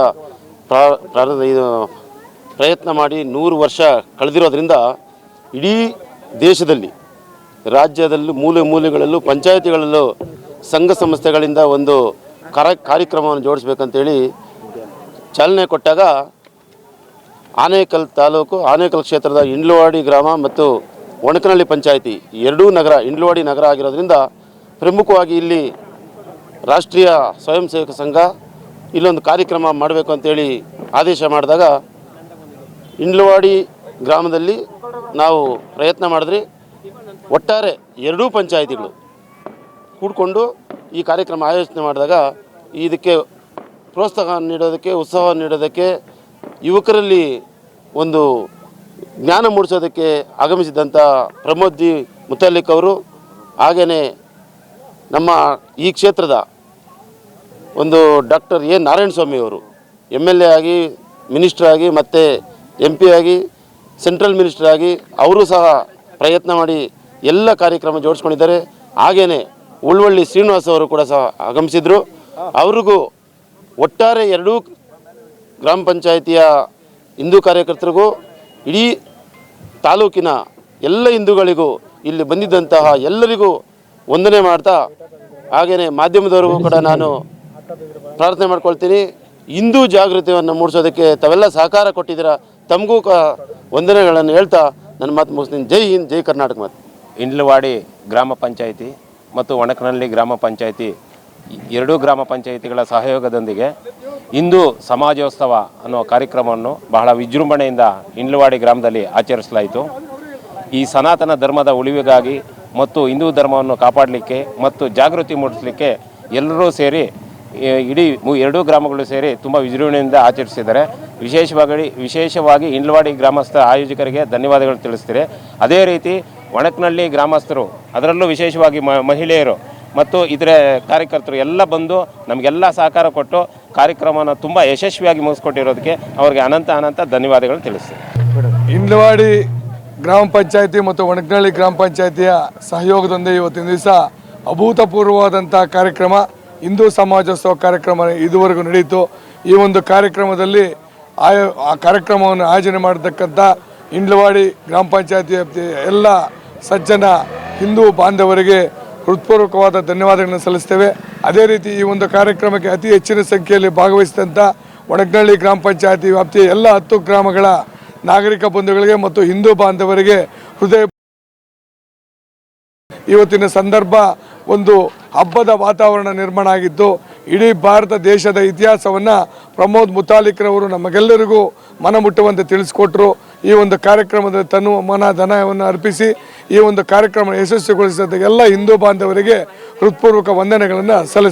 ಪ್ರಯತ್ನ ಮಾಡಿ 100 ವರ್ಷ ಕಳೆದಿರೋದ್ರಿಂದ ಇಡೀ ದೇಶದಲ್ಲಿ ರಾಜ್ಯದಲ್ಲೂ ಮೂಲೆ ಮೂಲೆಗಳಲ್ಲೂ ಪಂಚಾಯಿತಿಗಳಲ್ಲೂ ಸಂಘ ಸಂಸ್ಥೆಗಳಿಂದ ಒಂದು ಕಾರ್ಯಕ್ರಮವನ್ನು ಜೋಡಿಸ್ಬೇಕಂತೇಳಿ ಚಾಲನೆ ಕೊಟ್ಟಾಗ ಆನೇಕಲ್ ತಾಲೂಕು ಆನೇಕಲ್ ಕ್ಷೇತ್ರದ ಇಂಡ್ಲವಾಡಿ ಗ್ರಾಮ ಮತ್ತು ಒಣಕನಹಳ್ಳಿ ಪಂಚಾಯಿತಿ ಎರಡೂ ನಗರ ಇಂಡ್ಲವಾಡಿ ನಗರ ಆಗಿರೋದ್ರಿಂದ ಪ್ರಮುಖವಾಗಿ ಇಲ್ಲಿ ರಾಷ್ಟ್ರೀಯ ಸ್ವಯಂ ಸೇವಕ ಸಂಘ ಇಲ್ಲೊಂದು ಕಾರ್ಯಕ್ರಮ ಮಾಡಬೇಕು ಅಂತೇಳಿ ಆದೇಶ ಮಾಡಿದಾಗ ಇಂಡ್ಲವಾಡಿ ಗ್ರಾಮದಲ್ಲಿ ನಾವು ಪ್ರಯತ್ನ ಮಾಡಿದ್ರಿ. ಒಟ್ಟಾರೆ ಎರಡೂ ಪಂಚಾಯಿತಿಗಳು ಕೂಡಿಕೊಂಡು ಈ ಕಾರ್ಯಕ್ರಮ ಆಯೋಜನೆ ಮಾಡಿದಾಗ ಇದಕ್ಕೆ ಪ್ರೋತ್ಸಾಹ ನೀಡೋದಕ್ಕೆ ಉತ್ಸಾಹ ನೀಡೋದಕ್ಕೆ ಯುವಕರಲ್ಲಿ ಒಂದು ಜ್ಞಾನ ಮೂಡಿಸೋದಕ್ಕೆ ಆಗಮಿಸಿದಂಥ ಪ್ರಮೋದ್ ಜಿ ಮುತಾಲಿಕ್ ಅವರು, ಹಾಗೆಯೇ ನಮ್ಮ ಈ ಕ್ಷೇತ್ರದ ಒಂದು ಡಾಕ್ಟರ್ ಎ ನಾರಾಯಣಸ್ವಾಮಿ ಅವರು MLA ಆಗಿ ಮಿನಿಸ್ಟರ್ ಆಗಿ ಮತ್ತು MP ಆಗಿ ಸೆಂಟ್ರಲ್ ಮಿನಿಸ್ಟರ್ ಆಗಿ ಅವರು ಸಹ ಪ್ರಯತ್ನ ಮಾಡಿ ಎಲ್ಲ ಕಾರ್ಯಕ್ರಮ ಜೋಡಿಸ್ಕೊಂಡಿದ್ದಾರೆ. ಹಾಗೆಯೇ ಉಳ್ವಳ್ಳಿ ಶ್ರೀನಿವಾಸ್ ಅವರು ಕೂಡ ಸಹ ಆಗಮಿಸಿದರು. ಅವ್ರಿಗೂ ಒಟ್ಟಾರೆ ಎರಡೂ ಗ್ರಾಮ ಪಂಚಾಯಿತಿಯ ಹಿಂದೂ ಕಾರ್ಯಕರ್ತರಿಗೂ ಇಡೀ ತಾಲೂಕಿನ ಎಲ್ಲ ಹಿಂದೂಗಳಿಗೂ ಇಲ್ಲಿ ಬಂದಿದ್ದಂತಹ ಎಲ್ಲರಿಗೂ ವಂದನೆ ಮಾಡ್ತಾ, ಹಾಗೆಯೇ ಮಾಧ್ಯಮದವರಿಗೂ ಕೂಡ ನಾನು ಪ್ರಾರ್ಥನೆ ಮಾಡ್ಕೊಳ್ತೀನಿ. ಹಿಂದೂ ಜಾಗೃತಿಯನ್ನು ಮೂಡಿಸೋದಕ್ಕೆ ತಾವೆಲ್ಲ ಸಹಕಾರ ಕೊಟ್ಟಿದ್ದೀರಾ, ತಮಗೂ ವಂದನೆಗಳನ್ನು ಹೇಳ್ತಾ ನನ್ನ ಮಾತು ಮುಗಿಸ್ತೀನಿ. ಜೈ ಹಿಂದ್, ಜೈ ಕರ್ನಾಟಕ. ಮಾತು ಇಂಡ್ಲವಾಡಿ ಗ್ರಾಮ ಪಂಚಾಯಿತಿ ಮತ್ತು ಒಣಕನಹಳ್ಳಿ ಗ್ರಾಮ ಪಂಚಾಯಿತಿ ಎರಡೂ ಗ್ರಾಮ ಪಂಚಾಯಿತಿಗಳ ಸಹಯೋಗದೊಂದಿಗೆ ಹಿಂದೂ ಸಮಾಜೋತ್ಸವ ಅನ್ನೋ ಕಾರ್ಯಕ್ರಮವನ್ನು ಬಹಳ ವಿಜೃಂಭಣೆಯಿಂದ ಇಂಡ್ಲವಾಡಿ ಗ್ರಾಮದಲ್ಲಿ ಆಚರಿಸಲಾಯಿತು. ಈ ಸನಾತನ ಧರ್ಮದ ಉಳಿವಿಗಾಗಿ ಮತ್ತು ಹಿಂದೂ ಧರ್ಮವನ್ನು ಕಾಪಾಡಲಿಕ್ಕೆ ಮತ್ತು ಜಾಗೃತಿ ಮೂಡಿಸಲಿಕ್ಕೆ ಎಲ್ಲರೂ ಸೇರಿ ಇಡೀ ಎರಡೂ ಗ್ರಾಮಗಳು ಸೇರಿ ತುಂಬ ವಿಜೃಂಭಣೆಯಿಂದ ಆಚರಿಸಿದ್ದಾರೆ. ವಿಶೇಷವಾಗಿ ಇಂಡ್ಲವಾಡಿ ಗ್ರಾಮಸ್ಥ ಆಯೋಜಕರಿಗೆ ಧನ್ಯವಾದಗಳು ತಿಳಿಸ್ತಾರೆ. ಅದೇ ರೀತಿ ಒಣಕನಹಳ್ಳಿ ಗ್ರಾಮಸ್ಥರು, ಅದರಲ್ಲೂ ವಿಶೇಷವಾಗಿ ಮಹಿಳೆಯರು ಮತ್ತು ಇತರೆ ಕಾರ್ಯಕರ್ತರು ಎಲ್ಲ ಬಂದು ನಮಗೆಲ್ಲ ಸಹಕಾರ ಕೊಟ್ಟು ಕಾರ್ಯಕ್ರಮವನ್ನು ತುಂಬ ಯಶಸ್ವಿಯಾಗಿ ಮುಗಿಸ್ಕೊಟ್ಟಿರೋದಕ್ಕೆ ಅವರಿಗೆ ಅನಂತ ಧನ್ಯವಾದಗಳು ತಿಳಿಸ್ತಾರೆ. ಇಂಡ್ಲವಾಡಿ ಗ್ರಾಮ ಪಂಚಾಯಿತಿ ಮತ್ತು ಒಣಕನಹಳ್ಳಿ ಗ್ರಾಮ ಪಂಚಾಯಿತಿಯ ಸಹಯೋಗದೊಂದಿಗೆ ಇವತ್ತಿನ ದಿವಸ ಅಭೂತಪೂರ್ವವಾದಂಥ ಕಾರ್ಯಕ್ರಮ ಹಿಂದೂ ಸಮಾಜೋತ್ಸವ ಕಾರ್ಯಕ್ರಮ ಇದುವರೆಗೂ ನಡೆಯಿತು. ಈ ಒಂದು ಕಾರ್ಯಕ್ರಮದಲ್ಲಿ ಆ ಕಾರ್ಯಕ್ರಮವನ್ನು ಆಯೋಜನೆ ಮಾಡತಕ್ಕಂಥ ಇಂಡ್ಲವಾಡಿ ಗ್ರಾಮ ಪಂಚಾಯಿತಿ ಎಲ್ಲ ಸಜ್ಜನ ಹಿಂದೂ ಬಾಂಧವರಿಗೆ ಹೃತ್ಪೂರ್ವಕವಾದ ಧನ್ಯವಾದಗಳನ್ನು ಸಲ್ಲಿಸ್ತೇವೆ. ಅದೇ ರೀತಿ ಈ ಒಂದು ಕಾರ್ಯಕ್ರಮಕ್ಕೆ ಅತಿ ಹೆಚ್ಚಿನ ಸಂಖ್ಯೆಯಲ್ಲಿ ಭಾಗವಹಿಸಿದಂಥ ಒಣಕನಹಳ್ಳಿ ಗ್ರಾಮ ಪಂಚಾಯಿತಿ ವ್ಯಾಪ್ತಿಯ ಎಲ್ಲ 10 ಗ್ರಾಮಗಳ ನಾಗರಿಕ ಬಂಧುಗಳಿಗೆ ಮತ್ತು ಹಿಂದೂ ಬಾಂಧವರಿಗೆ ಹೃದಯ ಇವತ್ತಿನ ಸಂದರ್ಭ ಒಂದು ಹಬ್ಬದ ವಾತಾವರಣ ನಿರ್ಮಾಣ ಆಗಿದ್ದು, ಇಡೀ ಭಾರತ ದೇಶದ ಇತಿಹಾಸವನ್ನು ಪ್ರಮೋದ್ ಮುತಾಲಿಕ್ರವರು ನಮಗೆಲ್ಲರಿಗೂ ಮನಮುಟ್ಟುವಂತೆ ತಿಳಿಸಿಕೊಟ್ರು. ಈ ಒಂದು ಕಾರ್ಯಕ್ರಮದ ತನು ಮನ ಧನವನ್ನು ಅರ್ಪಿಸಿ ಈ ಒಂದು ಕಾರ್ಯಕ್ರಮ ಯಶಸ್ವಿಗೊಳಿಸಿದ ಎಲ್ಲ ಹಿಂದೂ ಬಾಂಧವರಿಗೆ ಹೃತ್ಪೂರ್ವಕ ವಂದನೆಗಳನ್ನು ಸಲ್ಲಿಸಿ